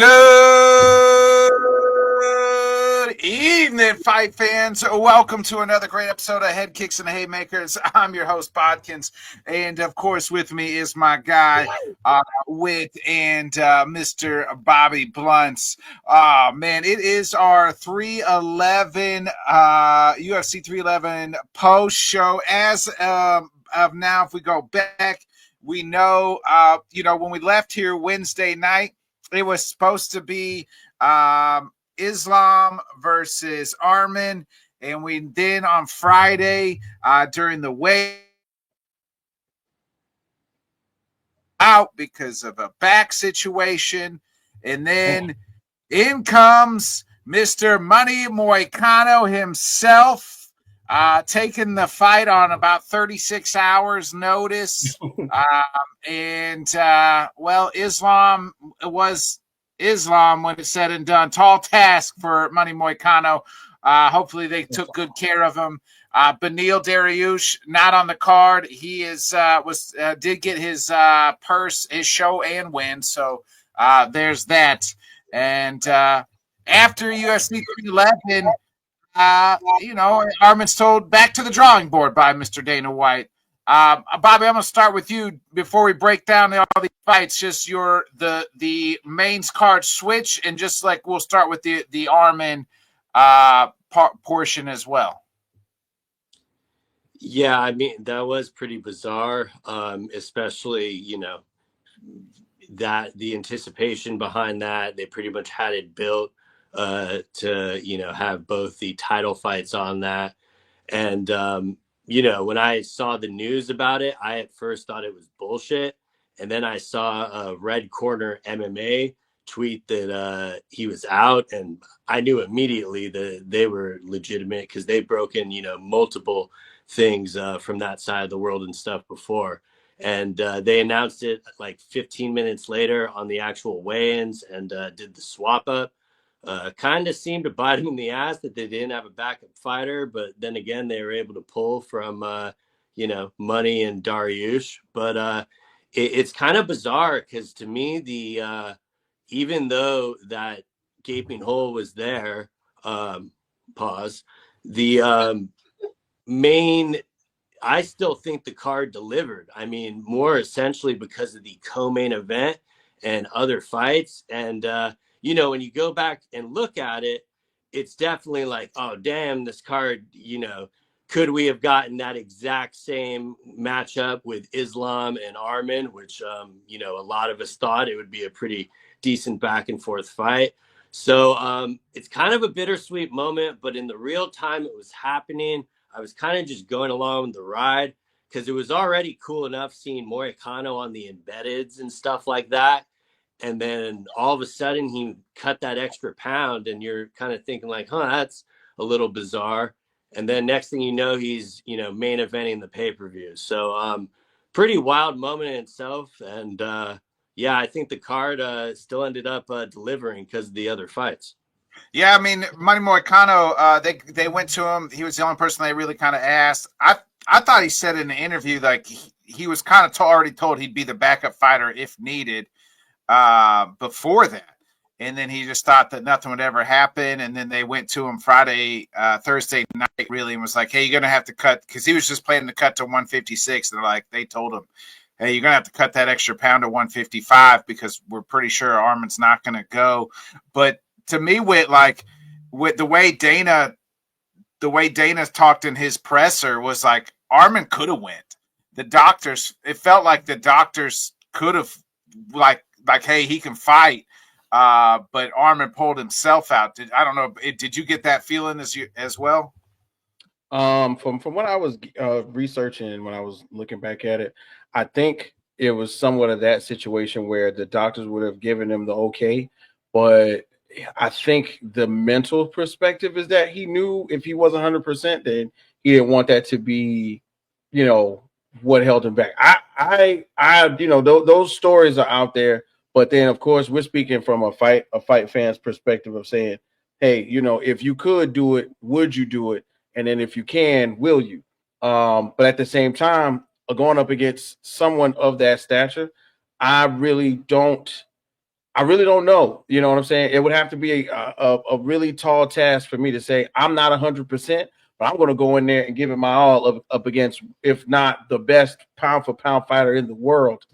Good evening, fight fans. Welcome to another great episode of Headkicks and Haymakers. I'm your host, Bodkins, and of course, with me is my guy, Wit and Mr. Bobby Blunts. Man, it is our 311 UFC 311 post show. As of now, if we go back, we know, when we left here Wednesday night, it was supposed to be Islam versus Arman, and we then on Friday during the weigh out because of a back situation, and then in comes Mr. Money Moicano himself. Taking the fight on about 36 hours notice. Islam was Islam when it's said and done. Tall task for Money Moicano. Hopefully they took good care of him. Beneil Dariush not on the card. He did get his purse, his show and win. So there's that. And after UFC 311, Arman's told back to the drawing board by Mr. Dana White. Bobby, I'm going to start with you before we break down all these fights. Just the mains card switch, and just like we'll start with the Arman portion as well. Yeah, I mean, that was pretty bizarre, especially, that the anticipation behind that. They pretty much had it built to have both the title fights on that. And when I saw the news about it, I at first thought it was bullshit, and then I saw a Red Corner MMA tweet that he was out, and I knew immediately that they were legitimate because they've broken multiple things from that side of the world and stuff before. And they announced it like 15 minutes later on the actual weigh-ins and did the swap up. Kind of seemed to bite them in the ass that they didn't have a backup fighter, but then again, they were able to pull from, Money and Dariush. But it's kind of bizarre because to me, even though that gaping hole was there, the main, I still think the card delivered. I mean, more essentially because of the co-main event and other fights. And, when you go back and look at it, it's definitely like, oh, damn, this card, could we have gotten that exact same matchup with Islam and Arman, which, a lot of us thought it would be a pretty decent back and forth fight. So it's kind of a bittersweet moment, but in the real time it was happening, I was kind of just going along with the ride because it was already cool enough seeing Moicano on the embeddeds and stuff like that. And then all of a sudden he cut that extra pound and you're kind of thinking like, that's a little bizarre. And then next thing you know, he's, main eventing the pay-per-view. So pretty wild moment in itself. And I think the card still ended up delivering because of the other fights. Yeah, I mean, Money Moicano, they went to him. He was the only person they really kind of asked. I thought he said in the interview like he was kind of already told he'd be the backup fighter if needed before that. And then he just thought that nothing would ever happen. And then they went to him Thursday night, really, and was like, hey, you're going to have to cut, because he was just planning to cut to 156. And they told him, hey, you're going to have to cut that extra pound to 155 because we're pretty sure Arman's not going to go. But to me, with the way Dana talked in his presser was like Arman could have went. The doctors, it felt like the doctors could have like, hey, he can fight. But Arman pulled himself out. I don't know. Did you get that feeling as well? From what I was researching when I was looking back at it, I think it was somewhat of that situation where the doctors would have given him the okay, but I think the mental perspective is that he knew if he was 100%, then he didn't want that to be, what held him back. Those stories are out there, but then of course we're speaking from a fight fan's perspective of saying, hey, if you could do it, would you do it? And then if you can, will you? But at the same time, going up against someone of that stature, I really don't I really don't know. You know what I'm saying? It would have to be a really tall task for me to say I'm not 100%, but I'm going to go in there and give it my all up against, if not the best pound for pound fighter in the world.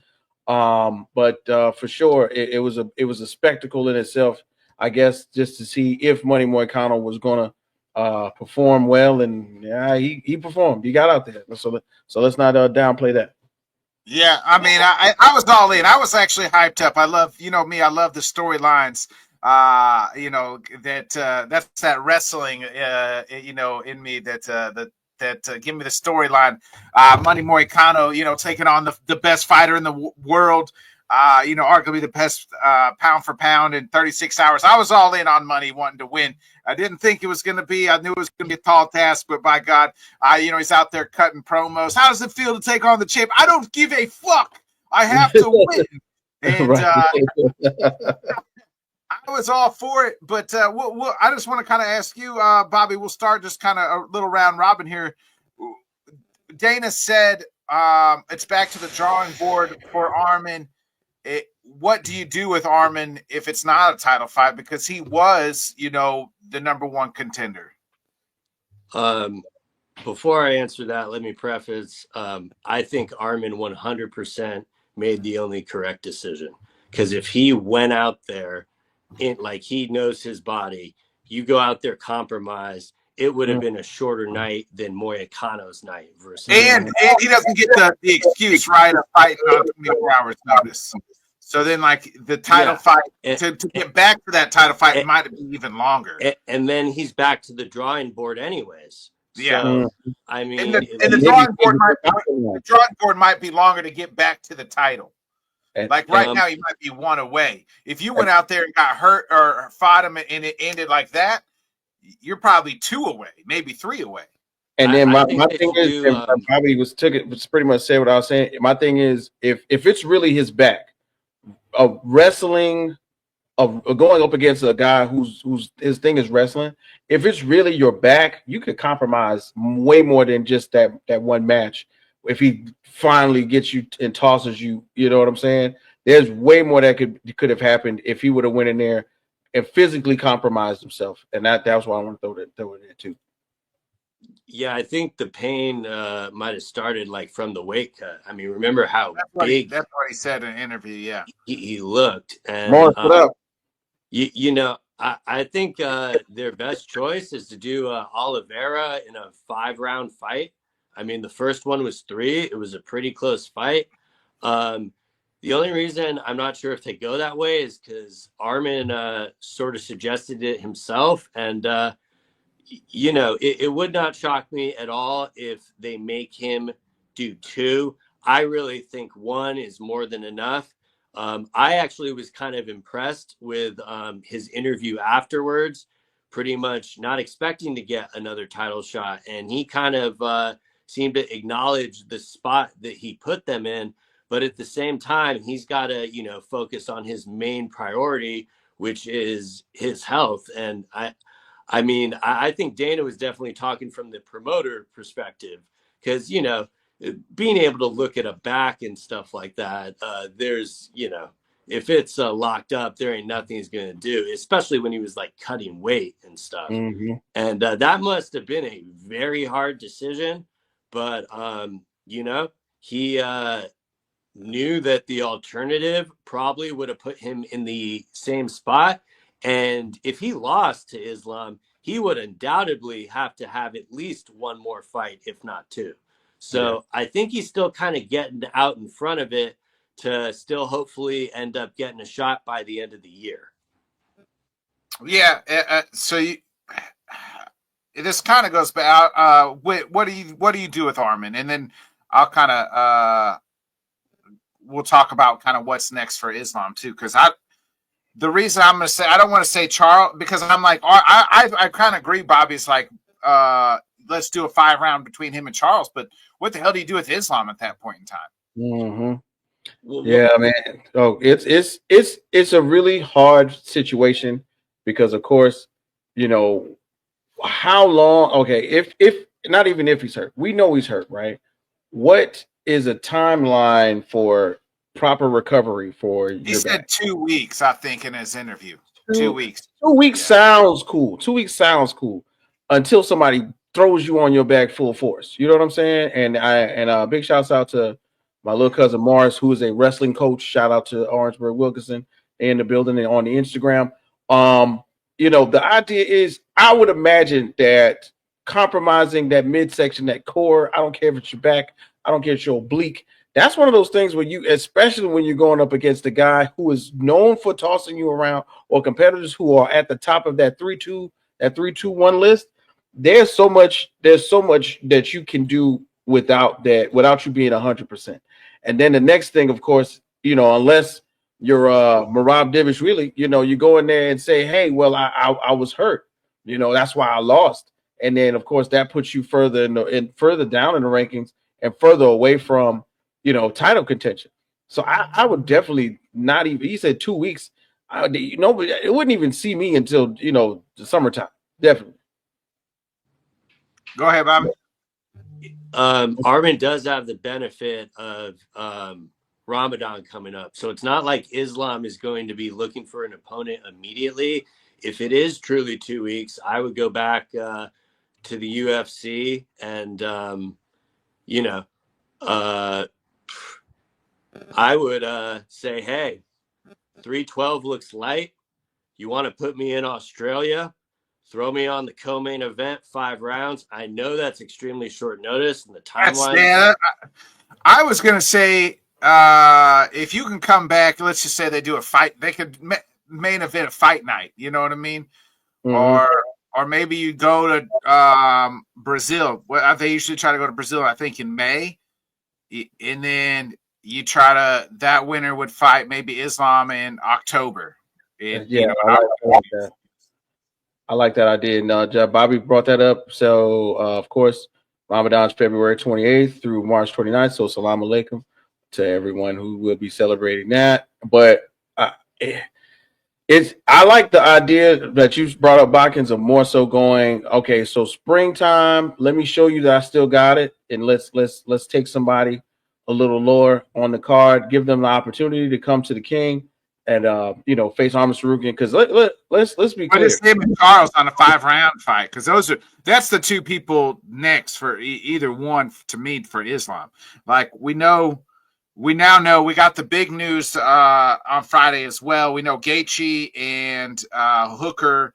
But for sure, it was a spectacle in itself. I guess just to see if Money Moicano was going to perform well, and yeah, he performed. He got out there. So let's not downplay that. Yeah, I mean, I was all in. I was actually hyped up. I love, you know me, I love the storylines. You know, that's that wrestling, you know, in me that give me the storyline. Money Moicano, you know, taking on the best fighter in the world. You know, arguably the best pound for pound in 36 hours. I was all in on Money, wanting to win. I didn't think it was going to be. I knew it was going to be a tall task, but by God, you know, he's out there cutting promos. How does it feel to take on the champ? I don't give a fuck. I have to win. And I was all for it. But I just want to kind of ask you, Bobby, we'll start just kind of a little round robin here. Dana said it's back to the drawing board for Arman. What do you do with Arman if it's not a title fight? Because he was, you know, the #1 contender. Before I answer that, let me preface, I think Arman 100% made the only correct decision. Because if he went out there like he knows his body, you go out there compromised, it would have been a shorter night than Moicano's night versus. And he doesn't get the excuse, right, of fighting on 24 hours notice. So then, like, the title fight, to get back to that title fight, it might have been even longer. And then he's back to the drawing board anyways. Yeah. So, I mean, the drawing board might be longer to get back to the title. Like right now, he might be 1 away. If you went out there and got hurt or fought him and it ended like that, you're probably 2 away, maybe 3 away. And then my thing is, Bobby was pretty much say what I was saying. My thing is, if it's really his back, of wrestling, of going up against a guy who's his thing is wrestling, if it's really your back, you could compromise way more than just that one match. If he finally gets you and tosses you, you know what I'm saying? There's way more that could have happened if he would have went in there and physically compromised himself. And that's why I want to throw it in too. Yeah, I think the pain might have started like from the weight cut. I mean, remember how big that's what he said in an interview. Yeah, he looked. And More put up. You know, I think their best choice is to do Oliveira in a 5-round fight. I mean, the first one was 3. It was a pretty close fight. The only reason I'm not sure if they go that way is because Arman sort of suggested it himself. And, you know, it would not shock me at all if they make him do 2. I really think 1 is more than enough. I actually was kind of impressed with his interview afterwards, pretty much not expecting to get another title shot. And he kind of seemed to acknowledge the spot that he put them in. But at the same time, he's got to, you know, focus on his main priority, which is his health. And I mean, I think Dana was definitely talking from the promoter perspective because, you know, being able to look at a back and stuff like that, there's, you know, if it's locked up, there ain't nothing he's going to do, especially when he was like cutting weight and stuff. Mm-hmm. And that must have been a very hard decision. But, you know, he knew that the alternative probably would have put him in the same spot. And if he lost to Islam, he would undoubtedly have to have at least 1 more fight, if not 2. So I think he's still kind of getting out in front of it to still hopefully end up getting a shot by the end of the year. Yeah. So this kind of goes back. What do you do with Arman? And then I'll kind of we'll talk about kind of what's next for Islam too, because the reason I'm going to say, I don't want to say Charles, because I'm like, I kind of agree. Bobby's like, let's do a 5-round between him and Charles. But what the hell do you do with Islam at that point in time? Mm-hmm. Yeah, man. Oh, it's a really hard situation because, of course, you know, how long? Okay, if not even if he's hurt, we know he's hurt, right? What is a timeline for proper recovery for He your said back. 2 weeks, I think, in his interview. 2 weeks. 2 weeks Yeah. sounds cool. 2 weeks sounds cool until somebody throws you on your back full force. You know what I'm saying? And big shouts out to my little cousin Morris, who is a wrestling coach. Shout out to Orangeburg Wilkinson in the building and on the Instagram. The idea is, I would imagine that compromising that midsection, that core, I don't care if it's your back, I don't care if it's your oblique. That's one of those things where you, especially when you're going up against a guy who is known for tossing you around, or competitors who are at the top of that 3-2, that 3-2-1 list. There's so much that you can do without you being 100%. And then the next thing, of course, unless you're Marab Divish, really, you go in there and say, hey, well, I was hurt. That's why I lost. And then, of course, that puts you further further down in the rankings and further away from, title contention. So I would definitely not even. He said 2 weeks. It wouldn't even see me until the summertime. Definitely. Go ahead, Bobby. Armin does have the benefit of Ramadan coming up, so it's not like Islam is going to be looking for an opponent immediately. If it is truly 2 weeks, I would go back to the UFC and I would say, hey, 312 looks light. You want to put me in Australia? Throw me on the co-main event, 5 rounds. I know that's extremely short notice, and the timeline. I was going to say, if you can come back, let's just say they do a fight, they could main event a fight night. You know what I mean? Mm-hmm. Or maybe you go to Brazil. Well, they usually try to go to Brazil, I think, in May, and then you that winner would fight maybe Islam in October. I like that idea. And Bobby brought that up. So, of course, Ramadan's February 28th through March 29th. So, salam alaikum to everyone who will be celebrating that. But I like the idea that you brought up, Botkins, of more so going, okay, so springtime, let me show you that I still got it. And let's take somebody a little lower on the card, give them the opportunity to come to the king. And face Armin Sarukian, because let's be clear. But it's him and Charles on a 5-round fight, because that's the two people next for either one to meet for Islam. Like we now know we got the big news on Friday as well. We know Gaethje and Hooker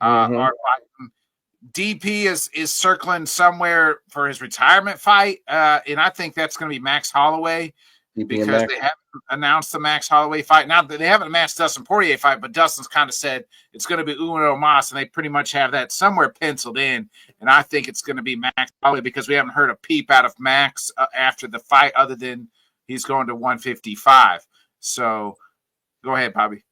are fighting. DP is circling somewhere for his retirement fight, and I think that's going to be Max Holloway. Because they haven't announced the Max Holloway fight. Now, they haven't announced Dustin Poirier fight, but Dustin's kind of said it's going to be Uno Mas, and they pretty much have that somewhere penciled in. And I think it's going to be Max Holloway, because we haven't heard a peep out of Max after the fight, other than he's going to 155. So go ahead, Bobby.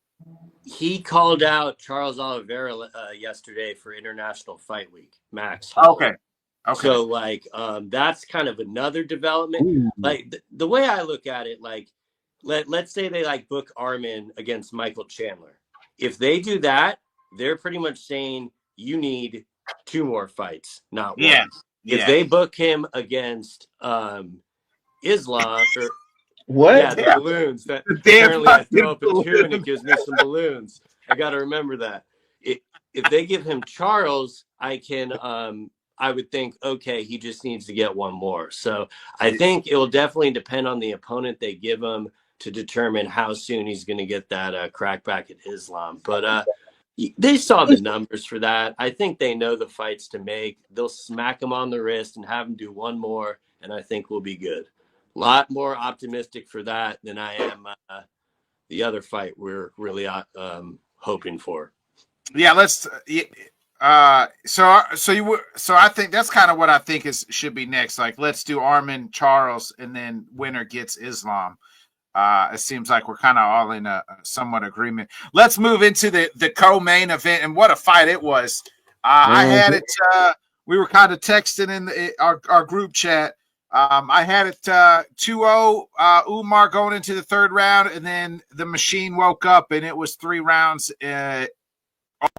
He called out Charles Oliveira yesterday for International Fight Week, Max Holloway. Okay. So, that's kind of another development. Ooh. Like, the way I look at it, like, let's say they, book Armin against Michael Chandler. If they do that, they're pretty much saying you need 2 more fights, not one. Yeah. If they book him against Islam or what? Yeah, the balloons. That apparently I throw up a tune, it gives me some balloons. I got to remember that. If they give him Charles, I would think, okay, he just needs to get 1 more. So I think it will definitely depend on the opponent they give him to determine how soon he's going to get that crack back at Islam. But they saw the numbers for that. I think they know the fights to make. They'll smack him on the wrist and have him do 1 more, and I think we'll be good. A lot more optimistic for that than I am the other fight we're really hoping for. Yeah, so I think that's kind of what I think should be next. Like, let's do Armin, Charles, and then winner gets Islam. It seems like we're kind of all in a somewhat agreement. Let's move into the co-main event, and what a fight it was. I had it. We were kind of texting in our group chat. I had it 2-0 Umar going into the 3rd round, and then the machine woke up, and it was 3 rounds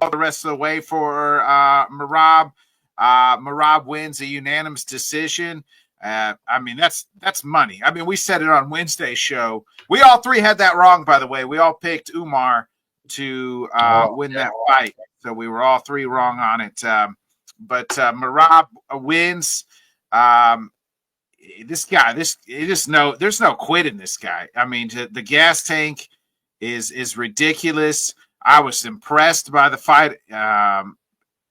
all the rest of the way for Merab. Merab wins a unanimous decision. I mean, that's money. I mean, we said it on Wednesday's show. We all three had that wrong, by the way. We all picked Umar to win that fight, so we were all three wrong on it. But Merab wins. This guy, there's no quit in this guy. I mean, the gas tank is ridiculous. I was impressed by the fight.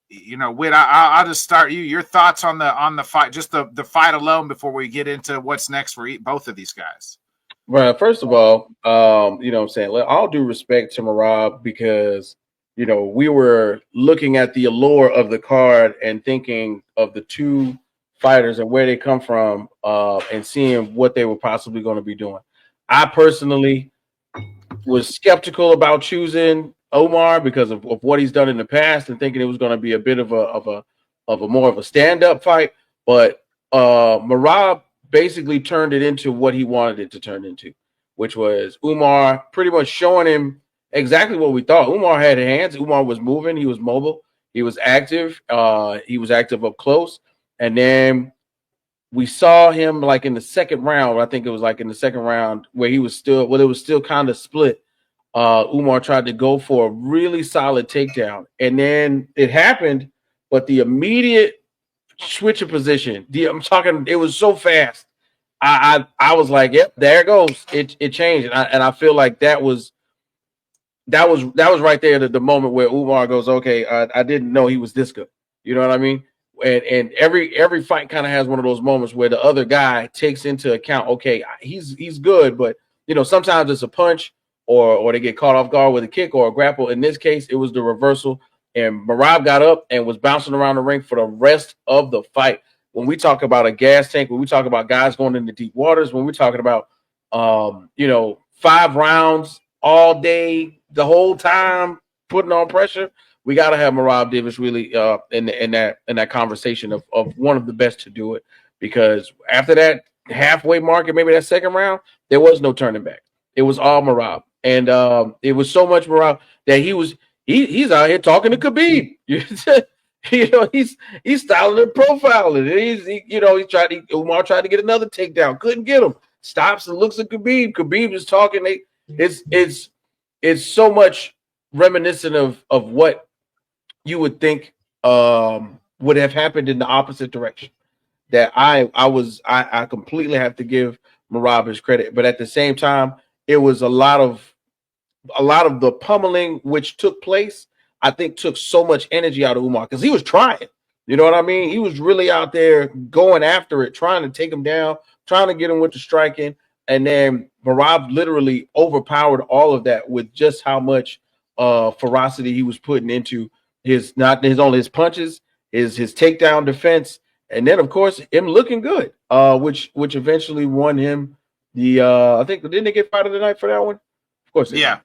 Whit, I'll just start you. Your thoughts on the fight, just the fight alone, before we get into what's next for both of these guys. Well, first of all, you know what I'm saying, all due respect to Merab, because, you know, we were looking at the allure of the card and thinking of the two fighters and where they come from, and seeing what they were possibly going to be doing. I personally was skeptical about choosing Omar because of what he's done in the past, and thinking it was going to be a bit of a more of a stand-up fight. But Merab basically turned it into what he wanted it to turn into, which was Umar pretty much showing him exactly what we thought. Umar had hands. Umar was moving. He was mobile. He was active. He was active up close. And then we saw him like in the second round. I think it was like in the second round where it was still kind of split. Umar tried to go for a really solid takedown, and then it happened, but the immediate switch of position, it was so fast. I was like, yep, there it goes. It changed, and I feel like that was right there the moment where Umar goes, okay, I didn't know he was this good. You know what I mean? And every fight kind of has one of those moments where the other guy takes into account, okay, he's good, but you know, sometimes it's a punch or they get caught off guard with a kick or a grapple. In this case, it was the reversal, and Merab got up and was bouncing around the ring for the rest of the fight. When we talk about a gas tank, when we talk about guys going into deep waters, when we're talking about 5 rounds all day, the whole time, putting on pressure, we got to have Merab Davis really in that conversation of one of the best to do it, because after that halfway mark and maybe that second round, there was no turning back. It was all Merab, and it was so much Merab that he's out here talking to Khabib. You know, he's styling and profiling. Umar tried to get another takedown, couldn't get him. Stops and looks at Khabib. Khabib is talking. It's so much reminiscent of what you would think would have happened in the opposite direction. That I completely have to give Merab his credit, but at the same time, it was a lot of the pummeling which took place. I think took so much energy out of Umar because he was trying. You know what I mean? He was really out there going after it, trying to take him down, trying to get him with the striking, and then Merab literally overpowered all of that with just how much ferocity he was putting into his punches, his takedown defense, and then of course him looking good, which eventually won him the I think, didn't they get fight of the night for that one? Of course, yeah.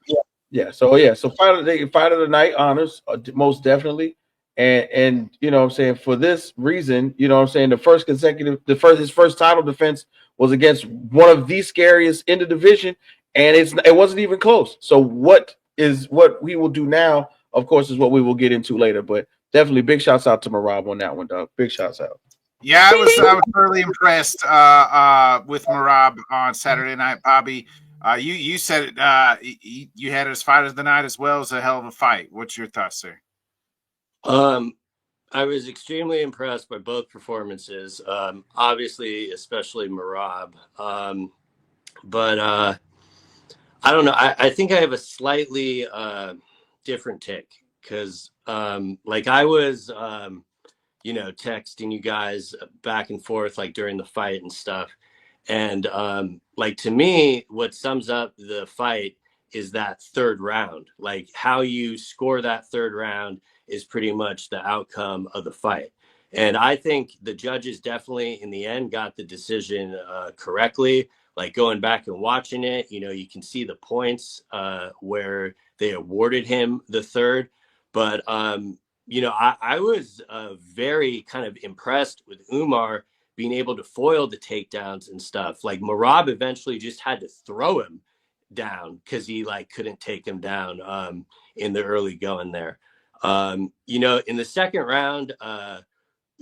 So fight of the night honors, most definitely, and you know what I'm saying, for this reason, you know what I'm saying, his first title defense was against one of the scariest in the division, and it wasn't even close. So what we will do now, of course, is what we will get into later, but definitely big shouts out to Merab on that one, dog. Big shouts out. Yeah, I was really impressed with Merab on Saturday night, Bobby. You said you had it as fight of the night as well. As a hell of a fight. What's your thoughts, sir? I was extremely impressed by both performances. Obviously, especially Merab. But I don't know. I think I have a slightly different take because, like, I was, texting you guys back and forth like during the fight and stuff. And like, to me, what sums up the fight is that third round. Like, how you score that third round is pretty much the outcome of the fight. And I think the judges definitely in the end got the decision correctly. Like, going back and watching it, you can see the points where they awarded him the third. But, I was very kind of impressed with Umar being able to foil the takedowns and stuff. Like, Merab eventually just had to throw him down because he couldn't take him down in the early going there. In the second round,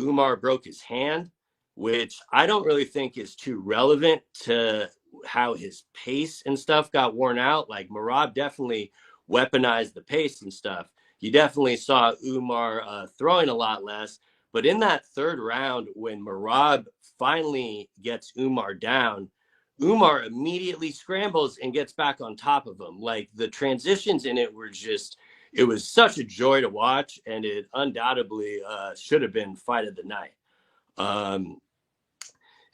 Umar broke his hand, which I don't really think is too relevant to how his pace and stuff got worn out. Like Merab definitely weaponized the pace and stuff. You definitely saw Umar throwing a lot less. But in that third round, when Merab finally gets Umar down, Umar immediately scrambles and gets back on top of him. Like the transitions in it were just, it was such a joy to watch, and it undoubtedly should have been fight of the night.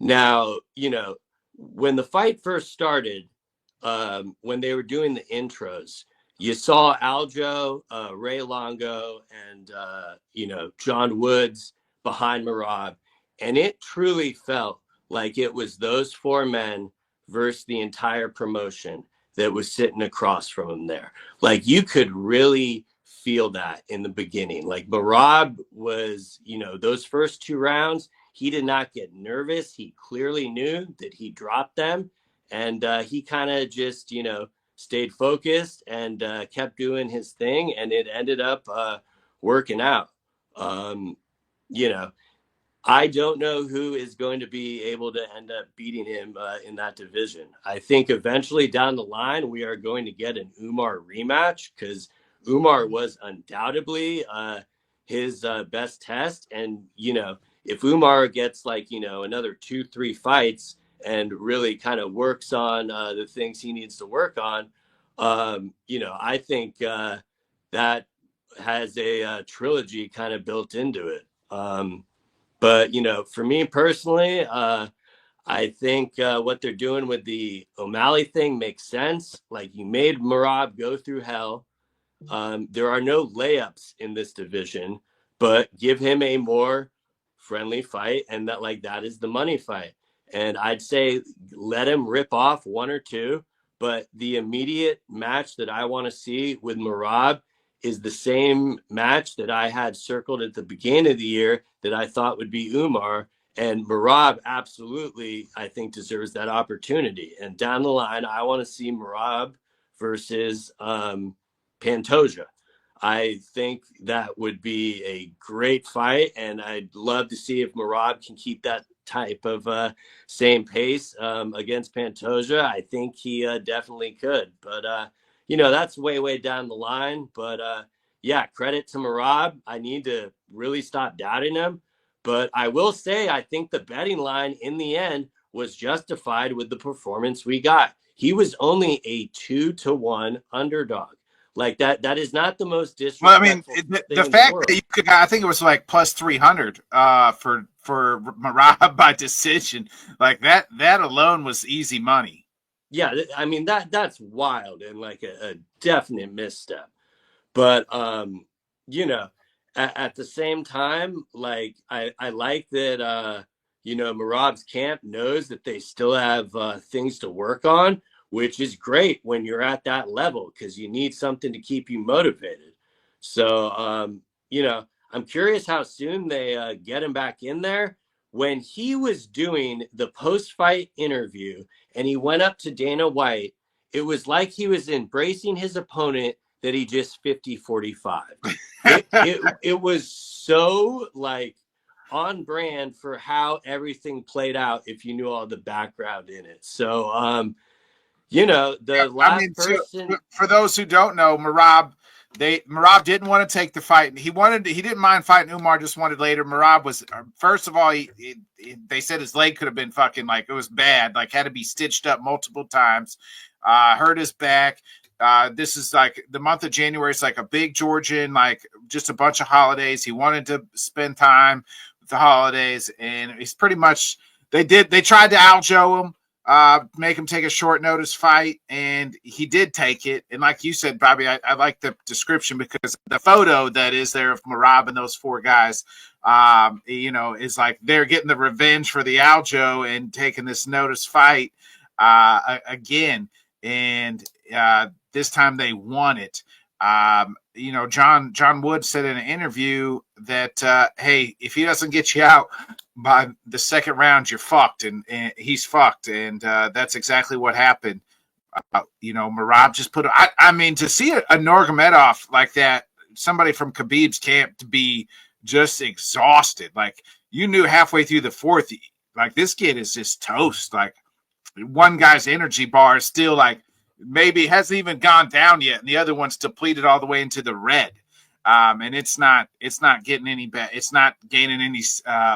Now, you know, when the fight first started, when they were doing the intros, you saw Aljo, Ray Longo, and, you know, John Woods behind Merab. And it truly felt like it was those four men versus the entire promotion that was sitting across from him there. Like you could really feel that in the beginning. Like Merab was, you know, those first two rounds, he did not get nervous. He clearly knew that he dropped them. And he kind of just, you know, stayed focused and kept doing his thing. And it ended up working out. You know, I don't know who is going to be able to end up beating him in that division. I think eventually down the line, we are going to get an Umar rematch because Umar was undoubtedly his best test. And, you know, if Umar gets like, you know, another 2-3 fights and really kind of works on the things he needs to work on, you know, I think that has a trilogy kind of built into it. But, you know, for me personally, I think what they're doing with the O'Malley thing makes sense. Like you made Merab go through hell. There are no layups in this division, but give him a more friendly fight. And that is the money fight. And I'd say let him rip off one or two. But the immediate match that I want to see with Merab is the same match that I had circled at the beginning of the year that I thought would be Umar. And Merab absolutely, I think, deserves that opportunity. And down the line, I want to see Merab versus Pantoja. I think that would be a great fight. And I'd love to see if Merab can keep that type of same pace against Pantoja. I think he definitely could. But you know, that's way down the line. But yeah, credit to Merab. I need to really stop doubting him. But I will say, I think the betting line in the end was justified with the performance we got. He was only a 2-1 underdog. Like that is not the most disrespectful. Well, I mean, the fact that you could, I think it was like plus 300 for Merab by decision, like that alone was easy money. Yeah, I mean that's wild and like a definite misstep. But you know, at the same time, like I like that you know, Merab's camp knows that they still have things to work on, which is great when you're at that level because you need something to keep you motivated. So you know, I'm curious how soon they get him back in there. When he was doing the post-fight interview and he went up to Dana White, it was like he was embracing his opponent that he just 50-45. It was so like on brand for how everything played out if you knew all the background in it. So you know, the last person. So, for those who don't know, Merab didn't want to take the fight. He didn't mind fighting Umar, just wanted later. Merab was, first of all, they said his leg could have been fucking like, it was bad, like had to be stitched up multiple times, hurt his back. This is like the month of January. It's like a big Georgian, like just a bunch of holidays. He wanted to spend time with the holidays, and he's pretty much, they tried to Aljo him. Make him take a short notice fight, and he did take it. And like you said, Bobby, I like the description because the photo that is there of Merab and those four guys, you know, is like they're getting the revenge for the Aljo and taking this notice fight again. And this time they won it. You know, John Wood said in an interview that, hey, if he doesn't get you out by the second round, you're fucked, and he's fucked. And that's exactly what happened. You know, Merab just put, I mean, to see a Nurmagomedov like that, somebody from Khabib's camp to be just exhausted. Like you knew halfway through the fourth, like this kid is just toast. Like one guy's energy bar is still like maybe hasn't even gone down yet, and the other one's depleted all the way into the red. And it's not getting any better. It's not gaining any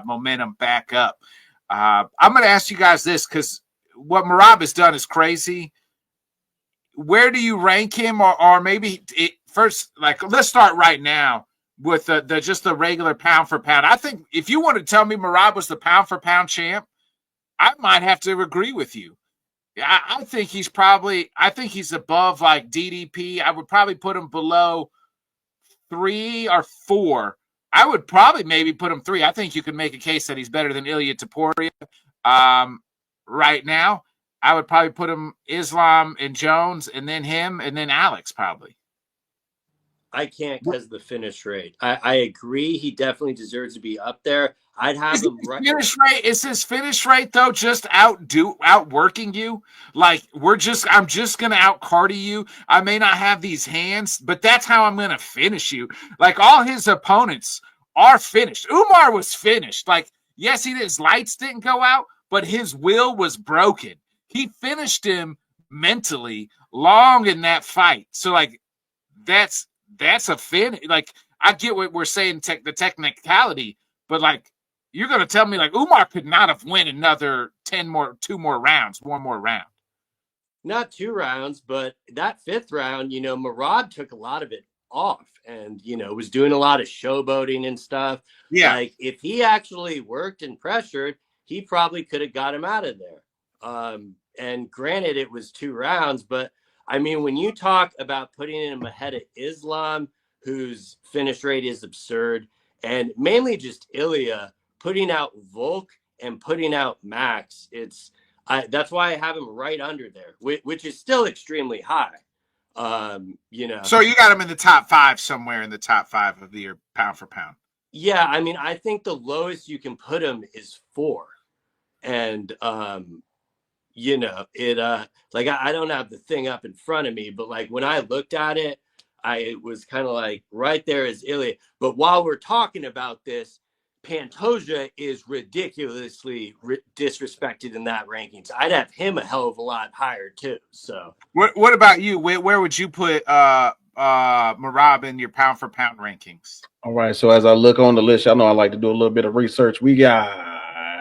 momentum back up. I'm going to ask you guys this because what Merab has done is crazy. Where do you rank him, or maybe first? Like, let's start right now with the just the regular pound for pound. I think if you want to tell me Merab was the pound for pound champ, I might have to agree with you. I think he's probably. I think he's above like DDP. I would probably put him below 3 or 4. I would probably maybe put him 3. I think you could make a case that he's better than Ilya Taporia right now. I would probably put him Islam and Jones, and then him, and then Alex probably. I can't because of the finish rate. I agree. He definitely deserves to be up there. I'd have him right. Finish rate is his finish rate though just outworking you. Like I'm just gonna out cardio you. I may not have these hands, but that's how I'm gonna finish you. Like all his opponents are finished. Umar was finished. Like yes, his lights didn't go out, but his will was broken. He finished him mentally long in that fight. So like that's a fin. Like I get what we're saying, the technicality, but like. You're going to tell me like Umar could not have won another 2 more rounds, 1 more round. Not 2 rounds, but that 5th round, Merab took a lot of it off and, was doing a lot of showboating and stuff. Yeah. Like if he actually worked and pressured, he probably could have got him out of there. And granted, it was 2 rounds, but I mean, when you talk about putting him ahead of Islam, whose finish rate is absurd, and mainly just Ilya, putting out Volk and putting out Max, that's why I have him right under there, which is still extremely high. So you got him in the top 5 somewhere in the top 5 of the year, pound for pound. Yeah, I mean, I think the lowest you can put him is 4, and like I don't have the thing up in front of me, but like when I looked at it, it was kind of like right there is Ilya. But while we're talking about this, Pantoja is ridiculously disrespected in that rankings. I'd have him a hell of a lot higher too. So what about you? Where would you put Merab in your pound for pound rankings? All right. So as I look on the list, y'all know I like to do a little bit of research. We got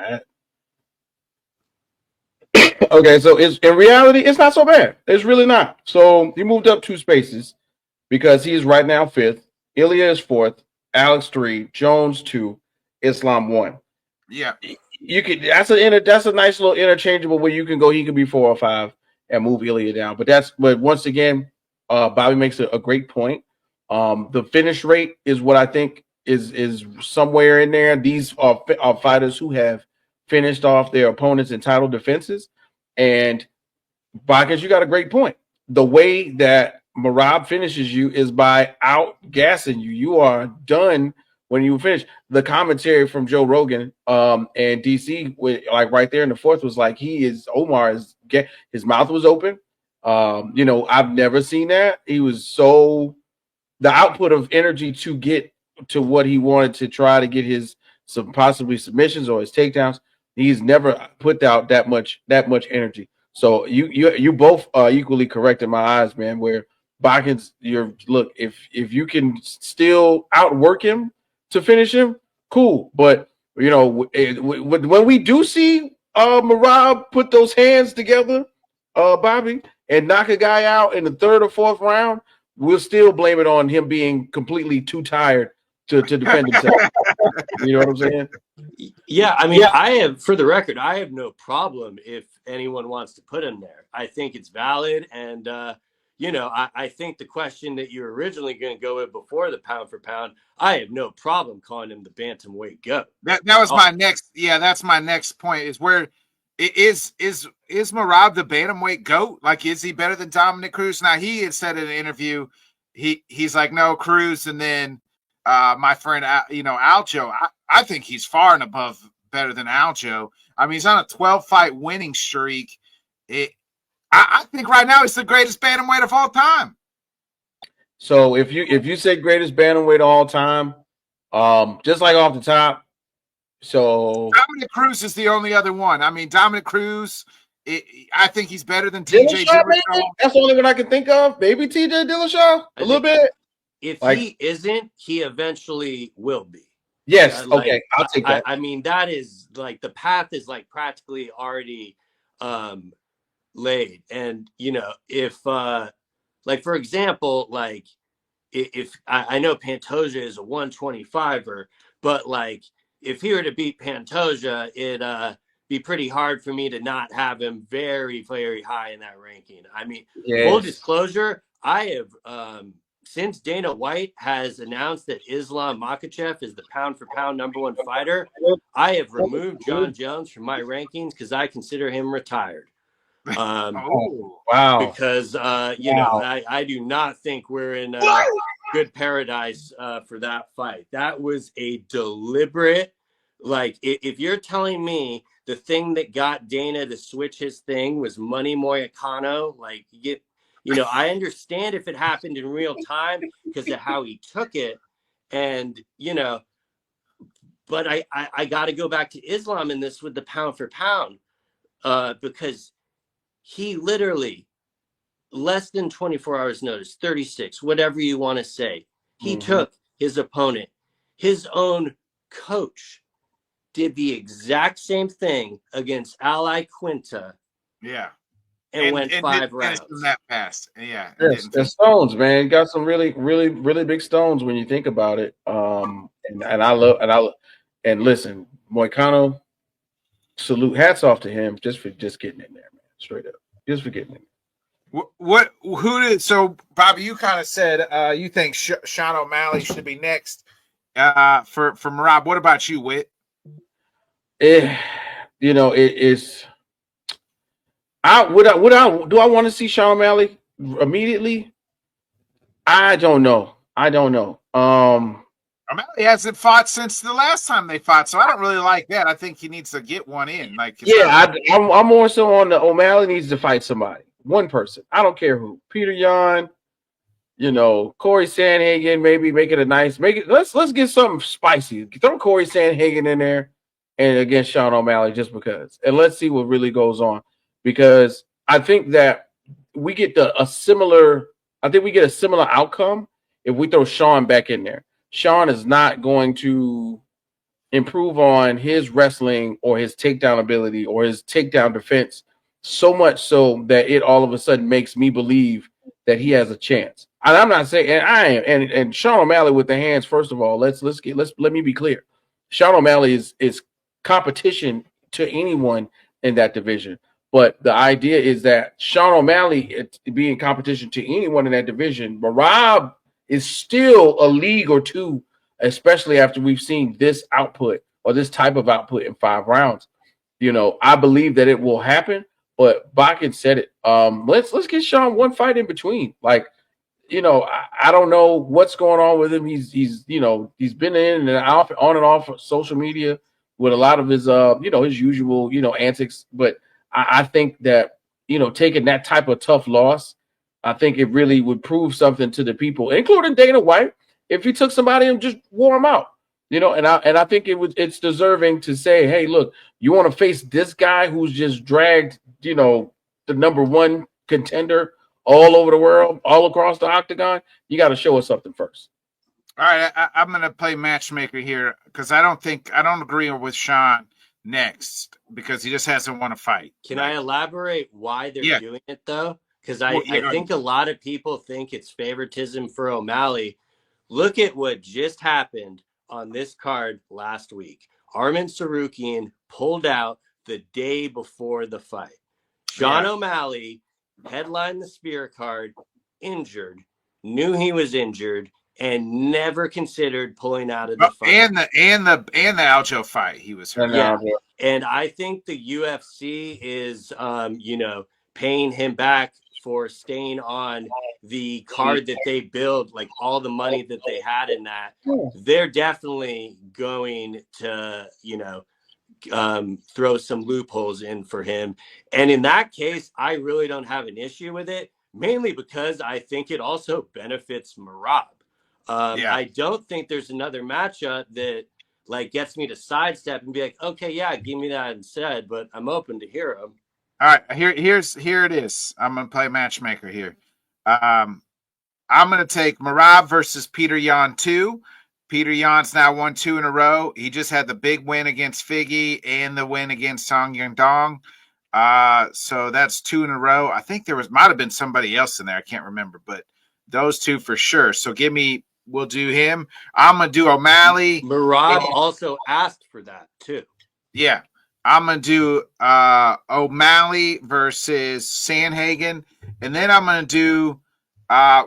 okay. So in reality, it's not so bad. It's really not. So he moved up 2 spaces because he's right now 5th. Ilya is 4th. Alex 3. Jones 2. Islam 1. Yeah, you could. That's a nice little interchangeable where you can go. He could be 4 or 5 and move Ilya down. But once again, Bobby makes a great point. The finish rate is what I think is somewhere in there. These are fighters who have finished off their opponents in title defenses. And Bobby, you got a great point. The way that Merab finishes you is by out gassing you. You are done. When you finish, the commentary from Joe Rogan and DC, like right there in the 4th, was like Omar is his mouth was open. I've never seen that. He was the output of energy to get to what he wanted to try to get some possibly submissions or his takedowns. He's never put out that much energy. So you both are equally correct in my eyes, man. Where Bakkens, if you can still outwork him to finish him, cool. But when we do see Merab put those hands together, Bobby, and knock a guy out in the 3rd or 4th round, we'll still blame it on him being completely too tired to defend himself. You know what I'm saying? Yeah, I mean, for the record, I have no problem if anyone wants to put him there. I think it's valid, and I think the question that you were originally going to go with before the pound for pound, I have no problem calling him the bantamweight GOAT. That was my next. Yeah, that's my next point. Is where is Merab the bantamweight GOAT? Like, is he better than Dominic Cruz? Now he had said in an interview, he's like no Cruz, and then my friend Aljo. I think he's far and above better than Aljo. I mean, he's on a 12-fight winning streak. I think right now he's the greatest bantamweight of all time. So if you say greatest bantamweight of all time, just like off the top, So Dominic Cruz is the only other one. I mean, Dominic Cruz, I think he's better than TJ Dillashaw, maybe Dillashaw. that's the only one I can think of. Maybe TJ Dillashaw a little bit. If Like, he isn't, he eventually will be. yes, okay, I'll take that. I mean, that is like the path is like practically already laid. And you know, if like for example, like if I know Pantoja is a 125er, but like if he were to beat Pantoja, it'd be pretty hard for me to not have him very, very high in that ranking. I mean, full disclosure, I have since Dana White has announced that Islam Makhachev is the pound for pound #1 fighter, I have removed John Jones from my rankings because I consider him retired. Wow. Because you know, I do not think we're in good paradise for that fight. That was a deliberate, like if you're telling me the thing that got Dana to switch his thing was Money Moicano, like you know, I understand if it happened in real time because of how he took it, and you know, but I got to go back to Islam in this with the pound for pound because he literally less than 24 hours notice, 36, whatever you want to say. He took his opponent. His own coach did the exact same thing against Ali Quinta. Yeah. And went 5 rounds. That fast. Yeah. Yes, the stones, man. Got some really, really, really big stones when you think about it. And listen, Moicano, salute, hats off to him just for getting in there, man. Straight up. Just for getting in there. Who did so Bobby, you kind of said you think Sean O'Malley should be next for Merab. What about you, Whit? You know, it is do I want to see Sean O'Malley immediately? I don't know. O'Malley hasn't fought since the last time they fought, so I don't really like that. I think he needs to get one in. Like, I'm more so on the O'Malley needs to fight somebody, one person. I don't care who. Peter Yan, you know, Corey Sandhagen, maybe let's get something spicy. Throw Corey Sandhagen in there and against Sean O'Malley just because, and let's see what really goes on, because I think that we get a similar outcome if we throw Sean back in there. Sean is not going to improve on his wrestling or his takedown ability or his takedown defense so much so that it all of a sudden makes me believe that he has a chance. And I'm not saying, and I am, and Sean O'Malley with the hands. First of all, let me be clear. Sean O'Malley is competition to anyone in that division. But the idea is that Sean O'Malley being competition to anyone in that division, Merab is still a league or two, especially after we've seen this output or this type of output in 5 rounds. You know, I believe that it will happen, but Bakken said it. Let's get Sean one fight in between. Like, you know, I don't know what's going on with him. He's been in and out, on and off of social media with a lot of his his usual, antics. But I think that, taking that type of tough loss, I think it really would prove something to the people, including Dana White, if he took somebody and just wore him out. And I think it's deserving to say, hey, look, you want to face this guy who's just dragged, the #1 contender all over the world, all across the octagon. You got to show us something first. All right, I'm going to play matchmaker here because I don't agree with Sean next because he just hasn't won a fight. Can I elaborate why they're doing it though? Because I think a lot of people think it's favoritism for O'Malley. Look at what just happened on this card last week. Arman Sarukian pulled out the day before the fight. Sean O'Malley headlined the Spear card, injured, knew he was injured, and never considered pulling out of the fight. And the Aljo fight, he was hurt. Yeah. And I think the UFC is paying him back for staying on the card that they build, like all the money that they had in that. They're definitely going to, throw some loopholes in for him. And in that case, I really don't have an issue with it, mainly because I think it also benefits Merab. I don't think there's another matchup that, like gets me to sidestep and be like, okay, yeah, give me that instead, but I'm open to hear them. All right, here it is. I'm gonna play matchmaker here. Um, I'm gonna take Marab versus Peter Yan 2. Peter Yan's now won 2 in a row. He just had the big win against Figgy and the win against Song Yangdong. So that's 2 in a row. I think might have been somebody else in there. I can't remember, but those 2 for sure. So we'll do him. I'm gonna do O'Malley. Marab also asked for that too. Yeah. I'm gonna do O'Malley versus Sandhagen, and then I'm gonna do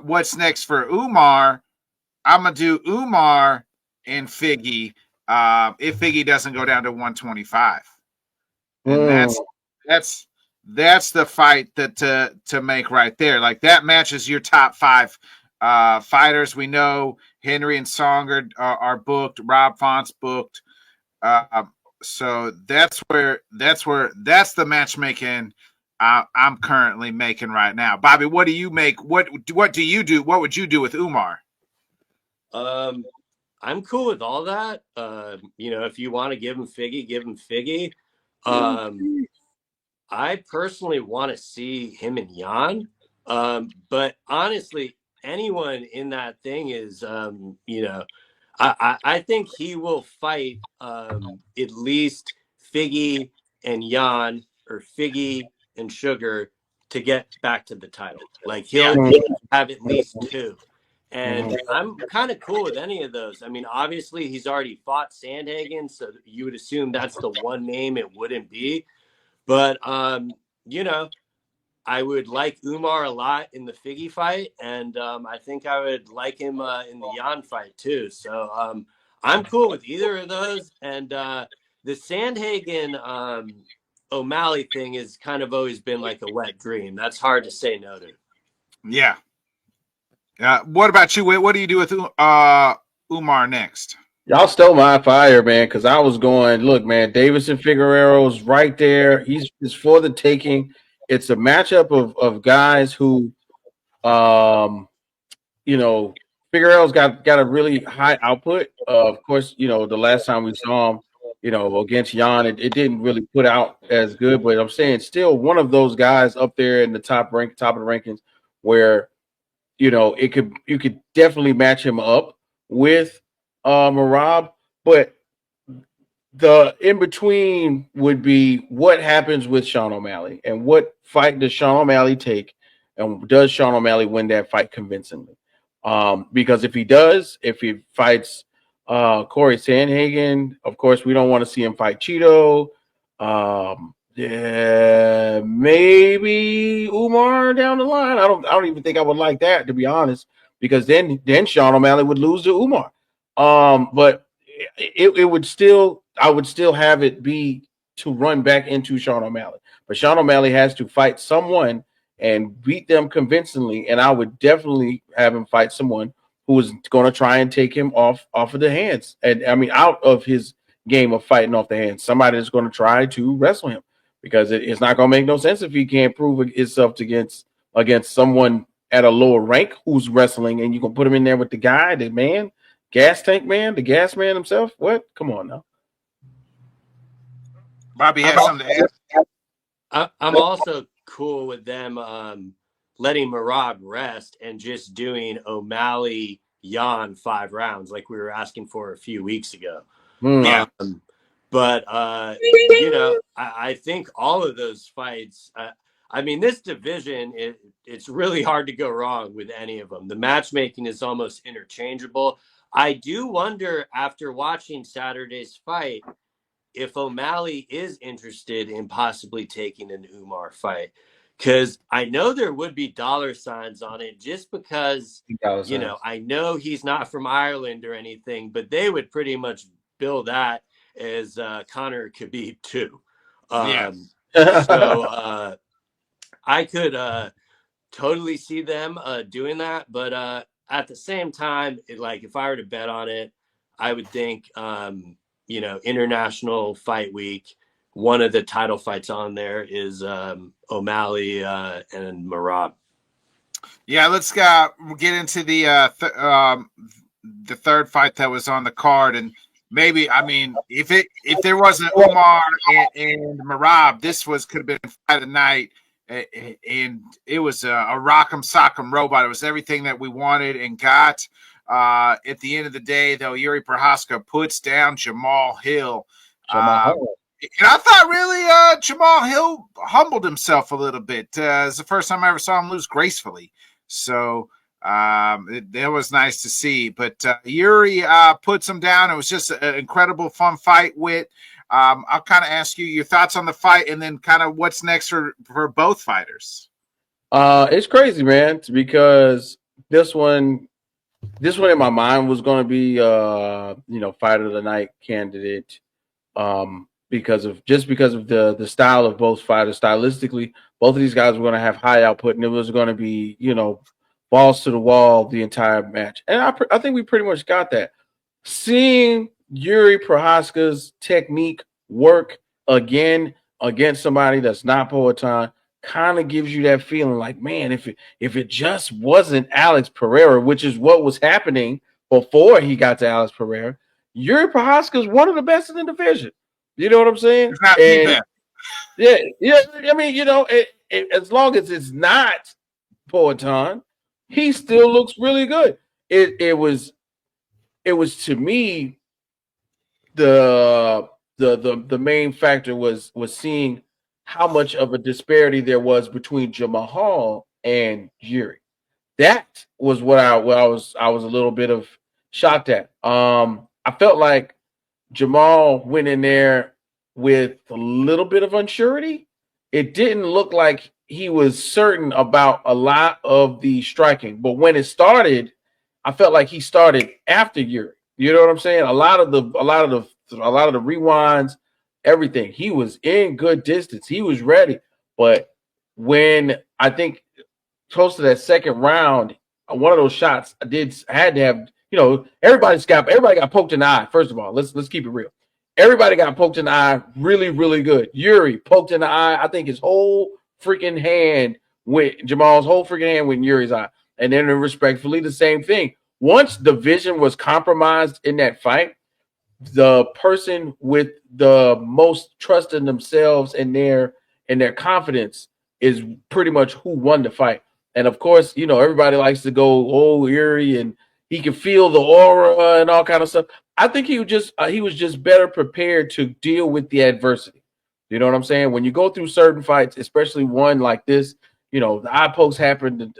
what's next for Umar. I'm gonna do Umar and Figgy if Figgy doesn't go down to 125, and that's the fight that to make right there. Like that matches your top 5 fighters. We know Henry and Song are booked. Rob Font's booked. So that's the matchmaking I'm currently making right now. Bobby, what do you make? What do you do? What would you do with Umar? I'm cool with all that. If you want to give him Figgy, give him Figgy. I personally want to see him and Jan. But honestly, anyone in that thing is, I think he will fight at least Figgy and Jan or Figgy and Sugar to get back to the title. Like he'll have at least 2. And I'm kind of cool with any of those. I mean, obviously he's already fought Sandhagen, so you would assume that's the one name it wouldn't be. But I would like Umar a lot in the Figgy fight, and I think I would like him in the Jan fight too. So I'm cool with either of those. And the Sandhagen O'Malley thing has kind of always been like a wet dream. That's hard to say no to. Yeah. What about you? What do you do with Umar next? Y'all stole my fire, man, because I was going, look, man, Davison Figueroa's right there. He's for the taking. It's a matchup of guys who, Figueroa's got a really high output. Of course, the last time we saw him, against Jan, it didn't really put out as good. But I'm saying still one of those guys up there in the top of the rankings where, you could definitely match him up with Marab, but the in between would be what happens with Sean O'Malley and what fight does Sean O'Malley take, and does Sean O'Malley win that fight convincingly? Because if he fights Corey Sandhagen, of course we don't want to see him fight Cheeto. Yeah, maybe Umar down the line. I don't even think I would like that, to be honest, because then Sean O'Malley would lose to Umar. But it would still, I would still have it be to run back into Sean O'Malley. But Sean O'Malley has to fight someone and beat them convincingly, and I would definitely have him fight someone who is going to try and take him off of the hands, and I mean out of his game of fighting off the hands. Somebody is going to try to wrestle him, because it's not going to make no sense if he can't prove himself against someone at a lower rank who's wrestling, and you can put him in there with the guy, the man, gas tank man, the gas man himself. What? Come on now. Bobby has something to add. I'm also cool with them letting Marab rest and just doing O'Malley Jan 5 rounds like we were asking for a few weeks ago. Yeah. But I think all of those fights. I mean, this division, it's really hard to go wrong with any of them. The matchmaking is almost interchangeable. I do wonder, after watching Saturday's fight, if O'Malley is interested in possibly taking an Umar fight, because I know there would be dollar signs on it, just because, I know he's not from Ireland or anything, but they would pretty much bill that as Conor Khabib too. So I could totally see them doing that, but at the same time, if I were to bet on it, I would think International Fight Week, one of the title fights on there is O'Malley and Marab. Yeah, let's get into the third fight that was on the card, and maybe, I mean, if there wasn't Umar and Marab, this could have been fight of the night, and it was a rock'em sock'em robot. It was everything that we wanted and got. At the end of the day, though, Yuri Prochazka puts down Jamal Hill. And I thought really Jamal Hill humbled himself a little bit. It's the first time I ever saw him lose gracefully. So that was nice to see. But Yuri puts him down. It was just an incredible, fun fight. I'll kind of ask you your thoughts on the fight, and then kind of what's next for both fighters. It's crazy, man, because this one in my mind was going to be fight of the night candidate. Because of the style of both fighters. Stylistically, both of these guys were going to have high output, and it was going to be, balls to the wall the entire match. And I think we pretty much got that. Seeing Yuri Prochazka's technique work again against somebody that's not Poatan kind of gives you that feeling like, man, if it just wasn't Alex Pereira, which is what was happening before he got to Alex Pereira, Yuri Prochazka is one of the best in the division. You know what I'm saying? It's not bad. Yeah. I mean, as long as it's not Poatan, he still looks really good. It was to me the main factor was seeing how much of a disparity there was between Jamal and Yuri. That was what I was a little bit of shocked at. I felt like Jamal went in there with a little bit of unsurety. It didn't look like he was certain about a lot of the striking, but when it started, I felt like he started after Yuri. You know what I'm saying? A lot of the rewinds, everything. He was in good distance. He was ready, but when I think close to that second round, one of those shots had to have. Everybody got poked in the eye. First of all, let's keep it real. Everybody got poked in the eye really, really good. Yuri poked in the eye. I think his whole freaking hand Jamal's whole freaking hand went in Yuri's eye. And then respectfully, the same thing. Once the vision was compromised in that fight, the person with the most trust in themselves and their confidence is pretty much who won the fight. And of course, everybody likes to go, oh, Yuri, and he can feel the aura and all kind of stuff. I think he was just better prepared to deal with the adversity. You know what I'm saying? When you go through certain fights, especially one like this, the eye pokes happen,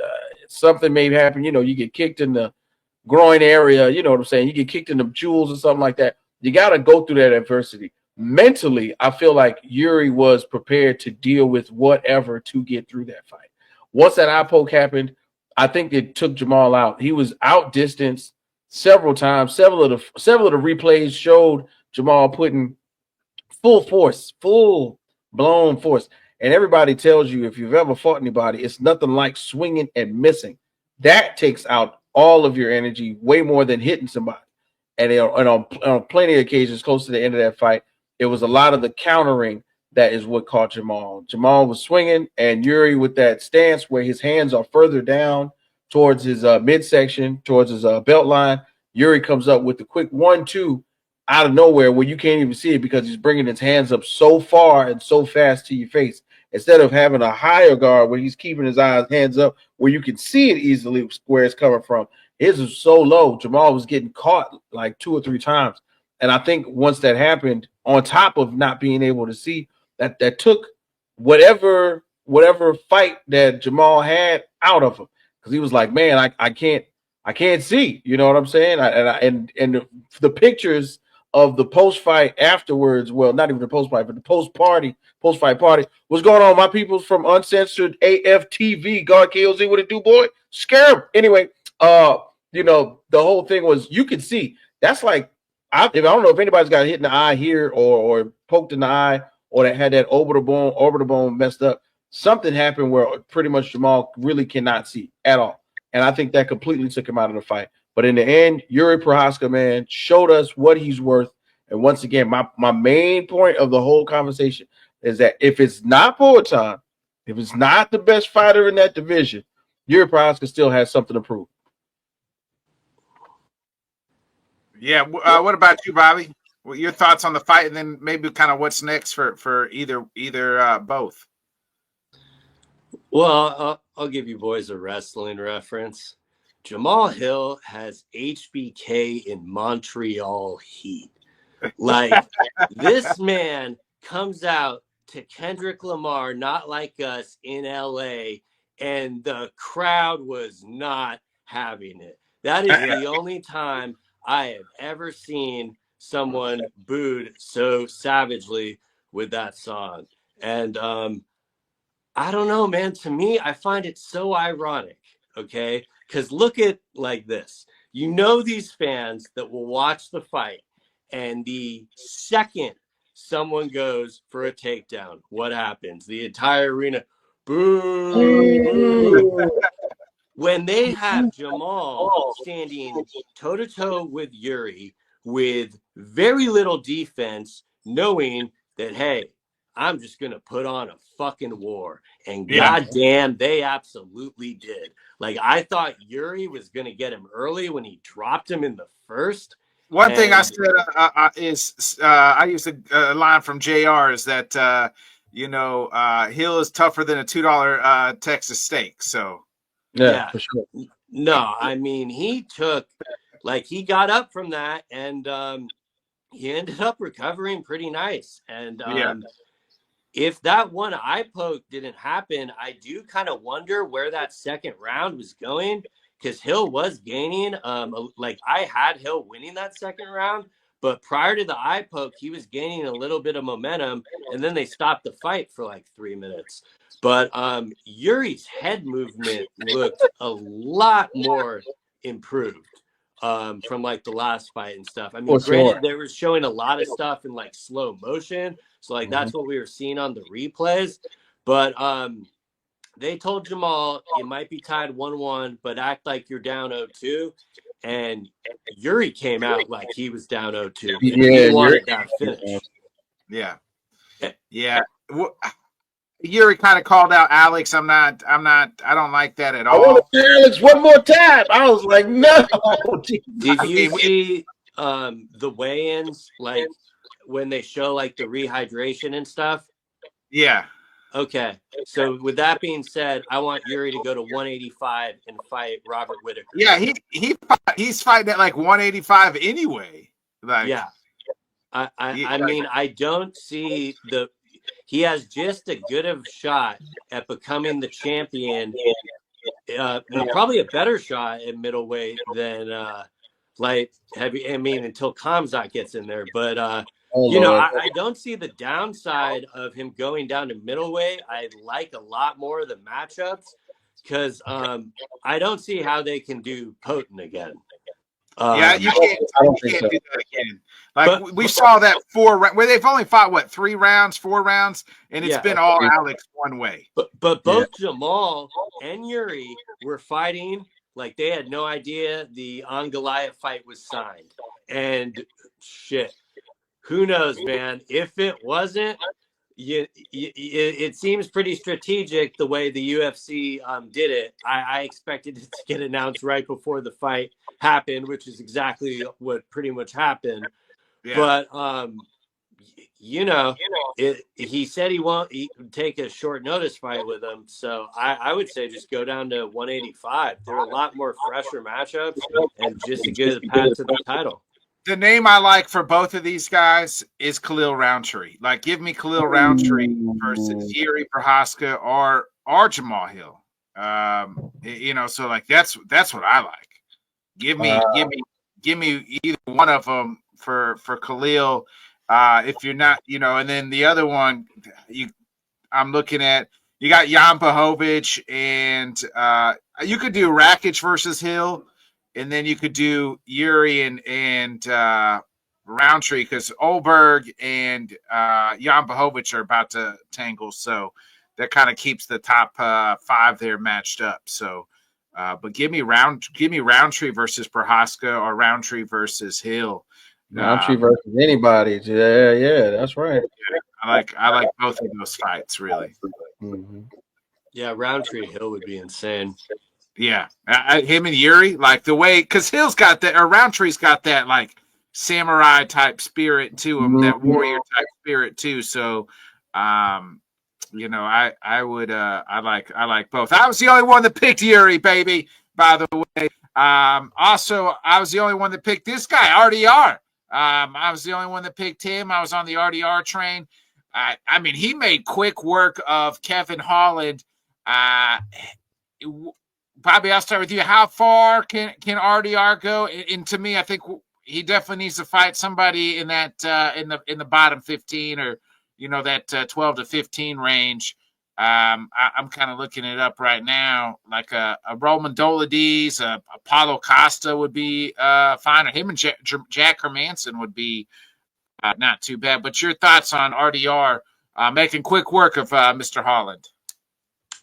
something may happen. You get kicked in the groin area. You know what I'm saying? You get kicked in the jewels or something like that. You got to go through that adversity. Mentally, I feel like Yuri was prepared to deal with whatever to get through that fight. Once that eye poke happened, I think it took Jamal out. He was outdistanced several times. Several of the replays showed Jamal putting full blown force. And everybody tells you if you've ever fought anybody, it's nothing like swinging and missing. That takes out all of your energy way more than hitting somebody. And on plenty of occasions close to the end of that fight, it was a lot of the countering that is what caught Jamal. Jamal was swinging, and Yuri with that stance where his hands are further down towards his midsection, towards his belt line. Yuri comes up with the quick 1-2 out of nowhere where you can't even see it because he's bringing his hands up so far and so fast to your face. Instead of having a higher guard where he's keeping his hands up where you can see it easily where it's coming from. His was so low. Jamal was getting caught like 2 or 3 times. And I think once that happened, on top of not being able to see, that took whatever fight that Jamal had out of him. Because he was like, man, I can't see. You know what I'm saying? And the pictures of the post-fight afterwards, well, not even the post-fight, but the post-fight party, what's going on? My people from Uncensored AFTV, God KOZ, what it do, boy? Scare him. Anyway, the whole thing was you could see. That's like, I don't know if anybody's got hit in the eye here or poked in the eye or that had that orbital bone messed up. Something happened where pretty much Jamal really cannot see at all. And I think that completely took him out of the fight. But in the end, Yuri Prochazka, man, showed us what he's worth. And once again, my main point of the whole conversation is that if it's not Poatan, if it's not the best fighter in that division, Yuri Prochazka still has something to prove. Yeah. What about you, Bobby? Well, your thoughts on the fight, and then maybe kind of what's next for either both. Well, I'll give you boys a wrestling reference. Jamal Hill has HBK in Montreal Heat. Like, this man comes out to Kendrick Lamar, Not Like Us, in LA, and the crowd was not having it. That is the only time I have ever seen someone booed so savagely with that song. And I don't know, man. To me, I find it so ironic, okay? Because look at like this. You know these fans that will watch the fight, and the second someone goes for a takedown, what happens? The entire arena, boo, boo. When they have Jamal standing toe-to-toe with Yuri with very little defense, knowing that, hey, I'm just going to put on a fucking war. And goddamn, they absolutely did. Like, I thought Yuri was going to get him early when he dropped him in the first. One thing I said is I used a line from JR is that, Hill is tougher than a $2 Texas steak. So, yeah, for sure. No, I mean, he got up from that, and he ended up recovering pretty nice. And if that one eye poke didn't happen, I do kind of wonder where that second round was going, because Hill was gaining. I had Hill winning that second round, but prior to the eye poke, he was gaining a little bit of momentum, and then they stopped the fight for like 3 minutes. But Yuri's head movement looked a lot more improved from like the last fight and stuff. I mean, granted, they were showing a lot of stuff in like slow motion, so like that's what we were seeing on the replays. But they told Jamal you might be tied 1-1, but act like you're down 0-2. And Yuri came out like he was down 0-2. And he wanted that finish. Yeah. Yuri kind of called out Alex. I don't like that at all. I want to see Alex one more time. I was like, no. Did you see the weigh-ins, like when they show like the rehydration and stuff? Yeah. Okay. So with that being said, I want Yuri to go to 185 and fight Robert Whittaker. Yeah, he's fighting at like 185 anyway. Like, yeah. I mean, I don't see he has just as good of a shot at becoming the champion, probably a better shot at middleweight than heavy. I mean, until Khamzat gets in there, but I don't see the downside of him going down to middleweight. I like a lot more of the matchups because I don't see how they can do Potent again. You can't do that again. Like we saw that 4 where they've only fought 4 rounds, and it's been all Alex one way. But both Jamal and Yuri were fighting like they had no idea the On Goliath fight was signed. And shit, who knows, man? If it wasn't, it seems pretty strategic the way the UFC did it. I expected it to get announced right before the fight happened, which is exactly what pretty much happened. Yeah. But he said he won't take a short notice fight with him. So I would say just go down to 185. They're a lot more fresher matchups and just a good path to the title. The name I like for both of these guys is Khalil Roundtree. Like, give me Khalil Roundtree versus Yuri Prochazka or Jamal Hill. So like that's what I like. Give me either one of them for Khalil. If you're not, and then the other one, I'm looking at. You got Jan Blachowicz, and you could do Rakic versus Hill. And then you could do Yuri and Roundtree because Olberg and Jan Blachowicz are about to tangle, so that kind of keeps the top 5 there matched up. So, but give me Roundtree versus Prochazka or Roundtree versus Hill. Roundtree versus anybody. Yeah, that's right. Yeah, I like both of those fights really. Mm-hmm. Yeah, Roundtree Hill would be insane. Yeah, him and Yuri, like the way, because Hill's got that, or Roundtree's got that, like, samurai type spirit to him, that warrior type spirit too. So, you know, I would I like both. I was the only one that picked Yuri, baby. By the way, also I was the only one that picked this guy, RDR. I was the only one that picked him. I was on the RDR train. I mean, he made quick work of Kevin Holland. Bobby, I'll start with you. How far can RDR go? And to me, I think he definitely needs to fight somebody in that in the bottom 15, or you know, that 12 to 15 range. I'm kind of looking it up right now. Like a Roman Dolidis, Apollo Costa would be fine. Or him and Jack Hermanson would be not too bad. But your thoughts on RDR making quick work of Mr. Holland?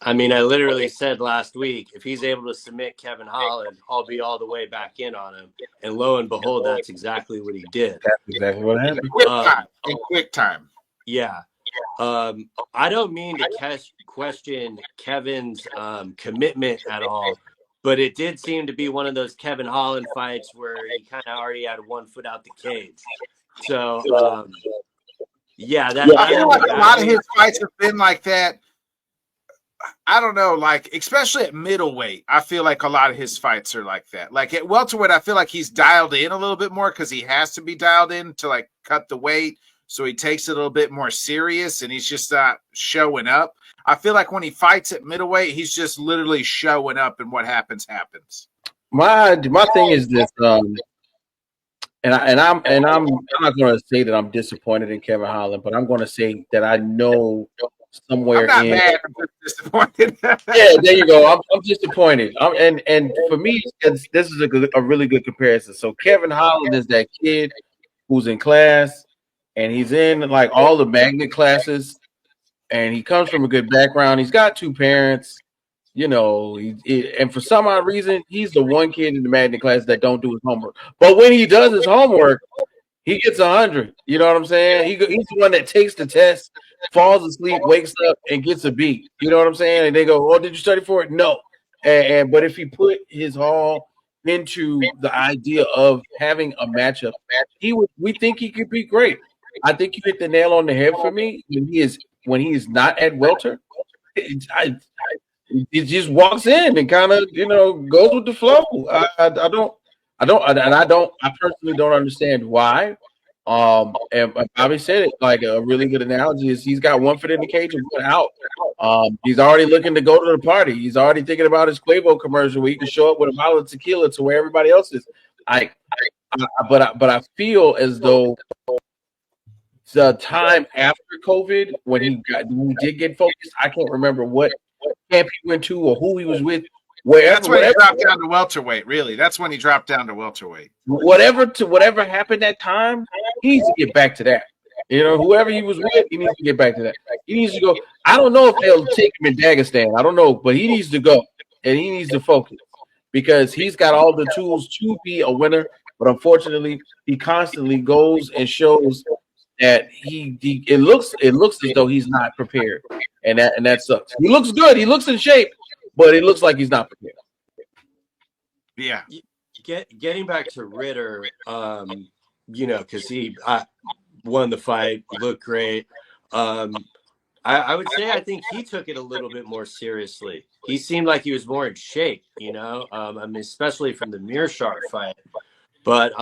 I mean, I literally said last week, if he's able to submit Kevin Holland, I'll be all the way back in on him. And lo and behold, that's exactly what he did. That's exactly what happened. In quick time. Yeah. I don't mean to question Kevin's commitment at all, but it did seem to be one of those Kevin Holland fights where he kind of already had one foot out the cage. So, yeah, I feel like a lot of his fights have been like that. I don't know, like especially at middleweight, I feel like a lot of his fights are like that. Like at welterweight, I feel like he's dialed in a little bit more because he has to be dialed in to like cut the weight. So he takes it a little bit more serious, and he's just not showing up. I feel like when he fights at middleweight, he's just literally showing up, and what happens happens. My thing is this, and I'm not going to say that I'm disappointed in Kevin Holland, but I'm going to say that I know somewhere I'm not mad, I'm just disappointed. Yeah, there you go. I'm disappointed. And for me, this is a really good comparison. So Kevin Holland is that kid who's in class, and he's in like all the magnet classes, and he comes from a good background. He's got two parents, you know, and for some odd reason, he's the one kid in the magnet class that don't do his homework. But when he does his homework, he gets 100. You know what I'm saying? He's the one that takes the test, falls asleep, wakes up, and gets a B. You know what I'm saying? And they go, "Oh, did you study for it?" No. But if he put his all into the idea of having a matchup, we think he could be great. I think you hit the nail on the head for me. When he is not at welter, he just walks in and kind of, you know, goes with the flow. I personally don't understand why. And Bobby said it, like a really good analogy is he's got one foot in the cage and one out. He's already looking to go to the party. He's already thinking about his Quavo commercial where he can show up with a bottle of tequila to where everybody else is. But I feel as though the time after COVID, when he did get focused, I can't remember what camp he went to or who he was with. That's when he dropped down to welterweight. Really, that's when he dropped down to welterweight. Whatever happened that time, he needs to get back to that. You know, whoever he was with, he needs to get back to that. He needs to go. I don't know if they'll take him in Dagestan. I don't know, but he needs to go and he needs to focus because he's got all the tools to be a winner. But unfortunately, he constantly goes and shows that it looks as though he's not prepared, and that sucks. He looks good. He looks in shape. But it looks like he's not prepared. Yeah. Getting back to Ritter, you know, because he won the fight, looked great. I would say I think he took it a little bit more seriously. He seemed like he was more in shape, you know, I mean, especially from the Mearshart fight. But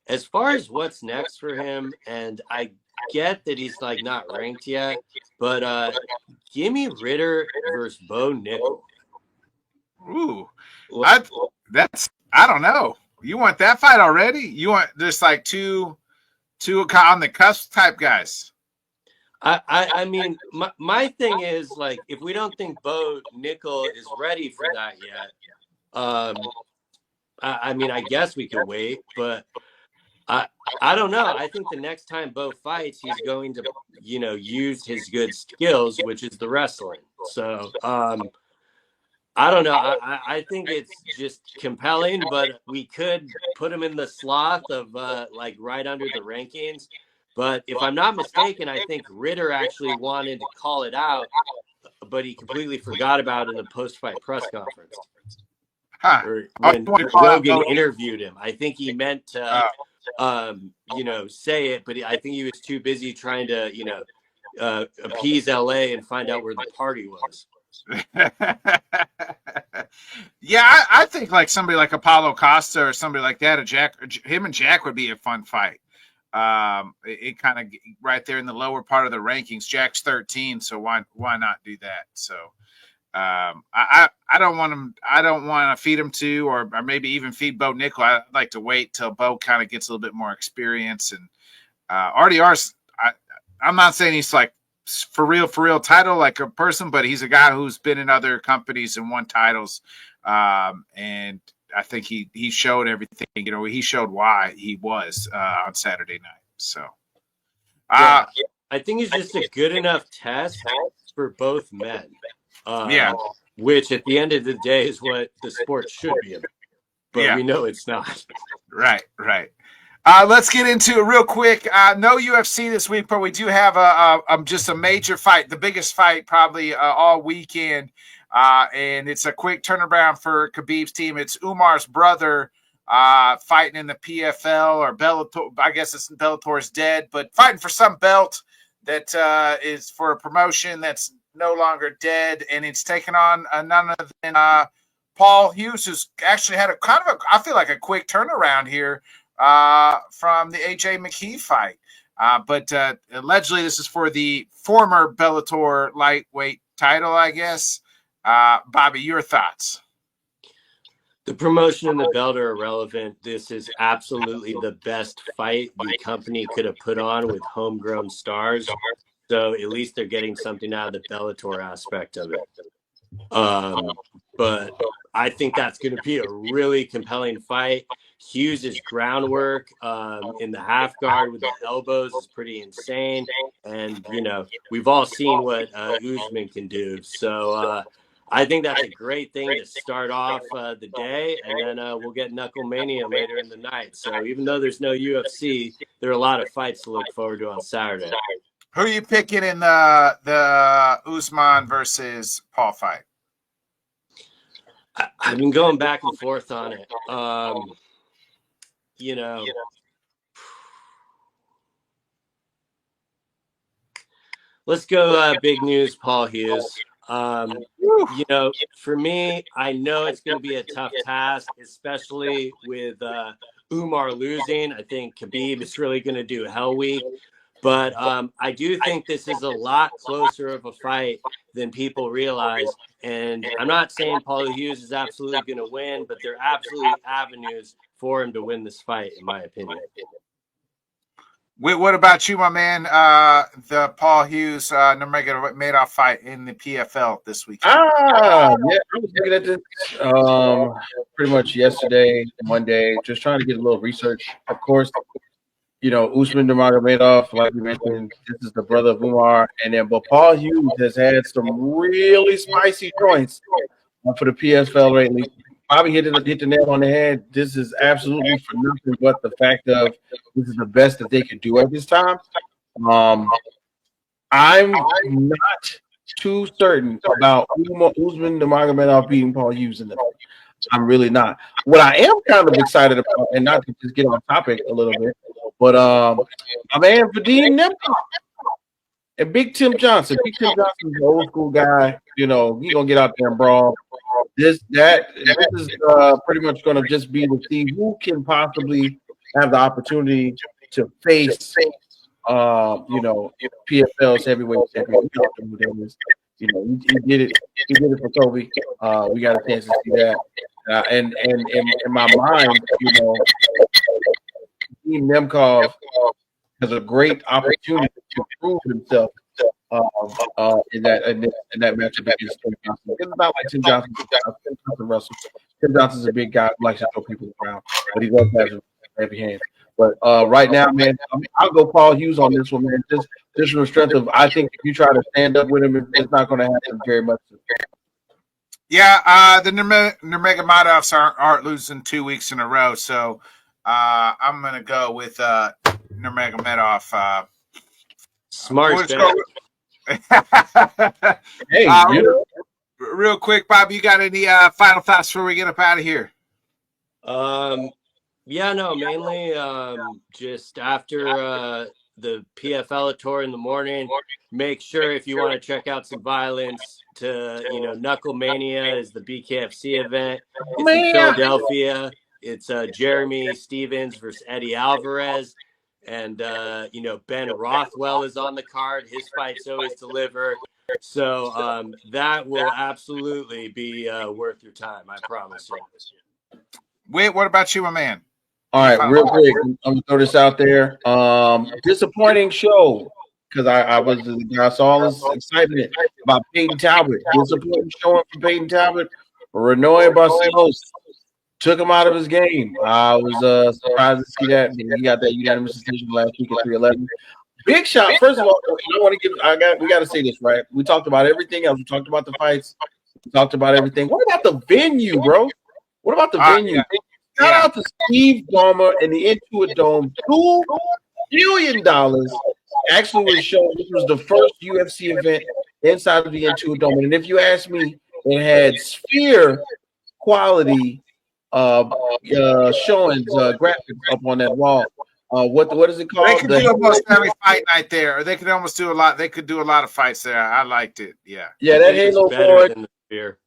as far as what's next for him, and I get that he's like not ranked yet, but give me Ritter versus Bo Nickel. Ooh, I don't know. You want that fight already? You want just like two on the cusp type guys? I mean, my thing is like if we don't think Bo Nickel is ready for that yet, I mean, I guess we can wait, but I don't know. I think the next time Bo fights, he's going to, you know, use his good skills, which is the wrestling. So I don't know. I think it's just compelling, but we could put him in the sloth of like right under the rankings. But if I'm not mistaken, I think Ritter actually wanted to call it out, but he completely forgot about it in the post-fight press conference. When Rogan interviewed him. I think he meant to say it, but I think he was too busy trying to, appease LA and find out where the party was. Yeah, I think like somebody like Apollo Costa or somebody like that, him and Jack would be a fun fight. It kind of right there in the lower part of the rankings. Jack's 13, so why not do that? So I don't want him. I don't want to feed him to, or maybe even feed Bo Nickel. I'd like to wait till Bo kind of gets a little bit more experience. And RDR's. I'm not saying he's like for real title like a person, but he's a guy who's been in other companies and won titles. And I think he showed everything. He showed why he was on Saturday night. So I think he's just a good enough test for both men. Which at the end of the day is what the sport should be about. But we know it's not. Right. Let's get into it real quick. No UFC this week, but we do have just a major fight, the biggest fight probably all weekend. And it's a quick turnaround for Khabib's team. It's Umar's brother fighting in the PFL or Bellator. I guess it's Bellator's dead, but fighting for some belt that is for a promotion that's no longer dead, and it's taken on none other than Paul Hughes, who's actually had I feel like a quick turnaround here from the AJ McKee fight. But allegedly this is for the former Bellator lightweight title, I guess. Bobby, your thoughts? The promotion and the belt are irrelevant. This is absolutely the best fight the company could have put on with homegrown stars. So at least they're getting something out of the Bellator aspect of it. But I think that's going to be a really compelling fight. Hughes' groundwork in the half guard with the elbows is pretty insane. And, we've all seen what Usman can do. So I think that's a great thing to start off the day. And then we'll get Knuckle Mania later in the night. So even though there's no UFC, there are a lot of fights to look forward to on Saturday. Who are you picking in the Usman versus Paul fight? I've been going back and forth on it. Let's go big news, Paul Hughes. For me, I know it's going to be a tough task, especially with Umar losing. I think Khabib is really going to do hell week. But I do think this is a lot closer of a fight than people realize. And I'm not saying Paul Hughes is absolutely going to win, but there are absolutely avenues for him to win this fight, in my opinion. What about you, my man? The Paul Hughes Nurmagomedov fight in the PFL this weekend. I was looking at this pretty much yesterday, Monday, just trying to get a little research. Of course, Usman Nurmagomedov, like we mentioned, this is the brother of Umar, but Paul Hughes has had some really spicy joints for the PFL lately. Bobby hit the nail on the head. This is absolutely for nothing but the fact of this is the best that they can do at this time. I'm not too certain about Usman Nurmagomedov beating Paul Hughes in the fight. I'm really not. What I am kind of excited about, and not to just get on topic a little bit, but my man Vadim Nemkov and Big Tim Johnson. Big Tim Johnson's an old school guy. He gonna get out there and brawl. This is pretty much gonna just be to see who can possibly have the opportunity to face PFL's heavyweight champion. He did it. He did it for Kobe. We got a chance to see that. And in my mind, Team Nemkov has a great opportunity to prove himself in that matchup against Tim Johnson. It's not like Tim Johnson Russell. Tim Johnson's a big guy who likes to throw people around, but he does have a heavy hand. But right now, man, I'll go Paul Hughes on this one, man. Just from the strength of, I think if you try to stand up with him, it's not going to happen very much. Yeah, the Nurmagomedovs aren't losing 2 weeks in a row, so I'm going to go with Nurmagomedov. Smart. Hey, real quick, Bob, you got any final thoughts before we get up out of here? Yeah, no, mainly just after the PFL tour in the morning. Make sure if you want to check out some violence to, Knuckle Mania is the BKFC event. It's in Man, Philadelphia. It's Jeremy Stevens versus Eddie Alvarez. And, Ben Rothwell is on the card. His fights always deliver. So that will absolutely be worth your time. I promise you. Wait, what about you, my man? all right, real quick, I'm gonna throw this out there. Disappointing show because I saw all this excitement about Peyton Talbot. Disappointing showing for Peyton Talbot. Renoy Barcelos took him out of his game. I was surprised to see that. He got that unanimous decision last week at 311. Big shot. First of all, we got to say this, right? We talked about everything else. We talked about the fights. We talked about everything. What about the venue, bro? What about the venue? Yeah. Shout out to Steve Ballmer and the Intuit Dome. $2 billion actually was shown. This was the first UFC event inside of the Intuit Dome. And if you ask me, it had sphere quality showings, graphics up on that wall. What is it called? They could do almost every fight night there, or they could almost do a lot. They could do a lot of fights there. I liked it. Yeah. Yeah, that Halo board. Than the sphere.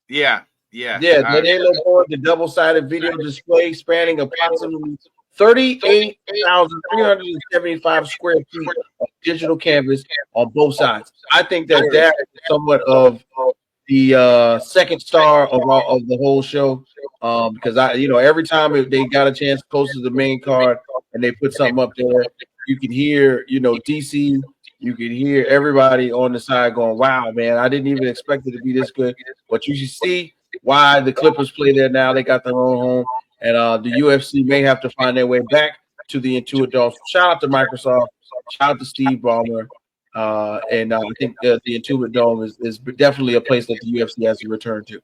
Yeah. That Halo board, the double-sided video display spanning approximately 38,375 square feet of digital canvas on both sides. I think that is somewhat of the second star of the whole show, because every time they got a chance close to the main card and they put something up there, you can hear DC, you can hear everybody on the side going, "Wow, man, I didn't even expect it to be this good." But you should see why the Clippers play there now. They got their own home, and the UFC may have to find their way back to the Intuit Dome. Shout out to Microsoft. Shout out to Steve Ballmer. And I think the Intuit Dome is definitely a place that the UFC has to return to.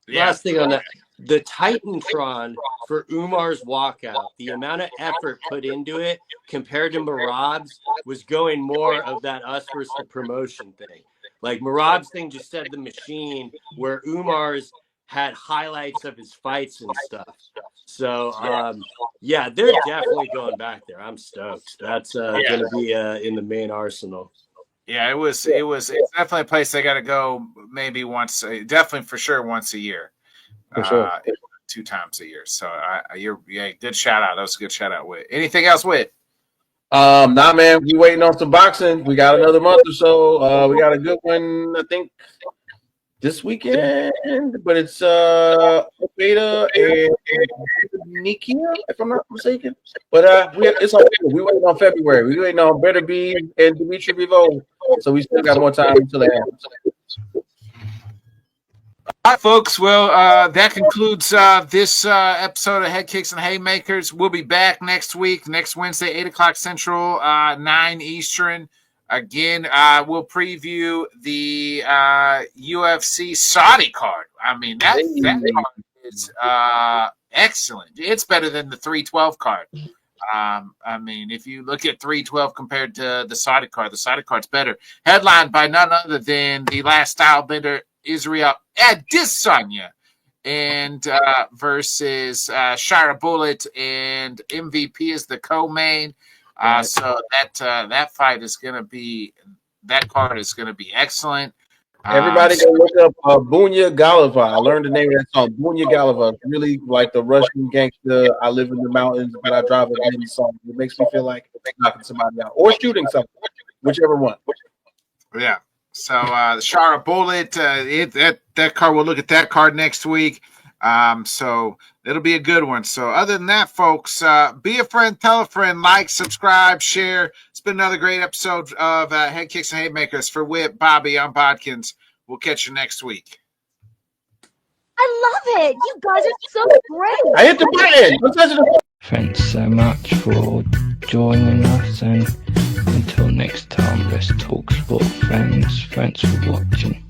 Last thing on that, the Titantron for Umar's walkout, the amount of effort put into it compared to Marab's was going more of that us versus the promotion thing. Like Marab's thing just said the machine, where Umar's had highlights of his fights and stuff. So they're definitely going back there. I'm stoked. That's going to be in the main arsenal. Yeah, it's definitely a place they got to go maybe definitely for sure once a year. For sure. 2 times a year. So good shout out. That was a good shout out, Whit. Anything else, Whit? Nah, man, we waiting on some boxing. We got another month or so. We got a good one, I think, this weekend, but it's Beta and Nikia, if I'm not mistaken. But it's okay. We waiting on February. We waiting on Better Be and Dimitri Vivo. So we still got more time until that happens. All right, folks. Well, that concludes this episode of Headkicks and Haymakers. We'll be back next week, next Wednesday, 8 o'clock Central, 9 Eastern. Again, we'll preview the UFC Saudi card. I mean, that card is excellent. It's better than the 312 card. I mean, if you look at 312 compared to the Saudi card's better. Headlined by none other than the last stylebender, Israel Adesanya, and versus Shira Bullet, and MVP is the co-main. So that fight is going to be, that card is going to be excellent. Everybody go look up Bunya Galava. I learned the name of that song, Bunya Galava. It's really like the Russian gangster. I live in the mountains, but I drive a Bentley song. It makes me feel like knocking somebody out or shooting something, whichever one. Yeah. So the Shara Bullet, that card, we'll look at that card next week. So it'll be a good one. So other than that, folks, be a friend, tell a friend, like, subscribe, share. It's been another great episode of Headkicks and Haymakers. For Whip, Bobby, I'm Bodkins. We'll catch you next week. I love it. You guys are so great. I hit the button. Thanks so much for joining us, and until next time, let's talk sport, friends. Thanks for watching.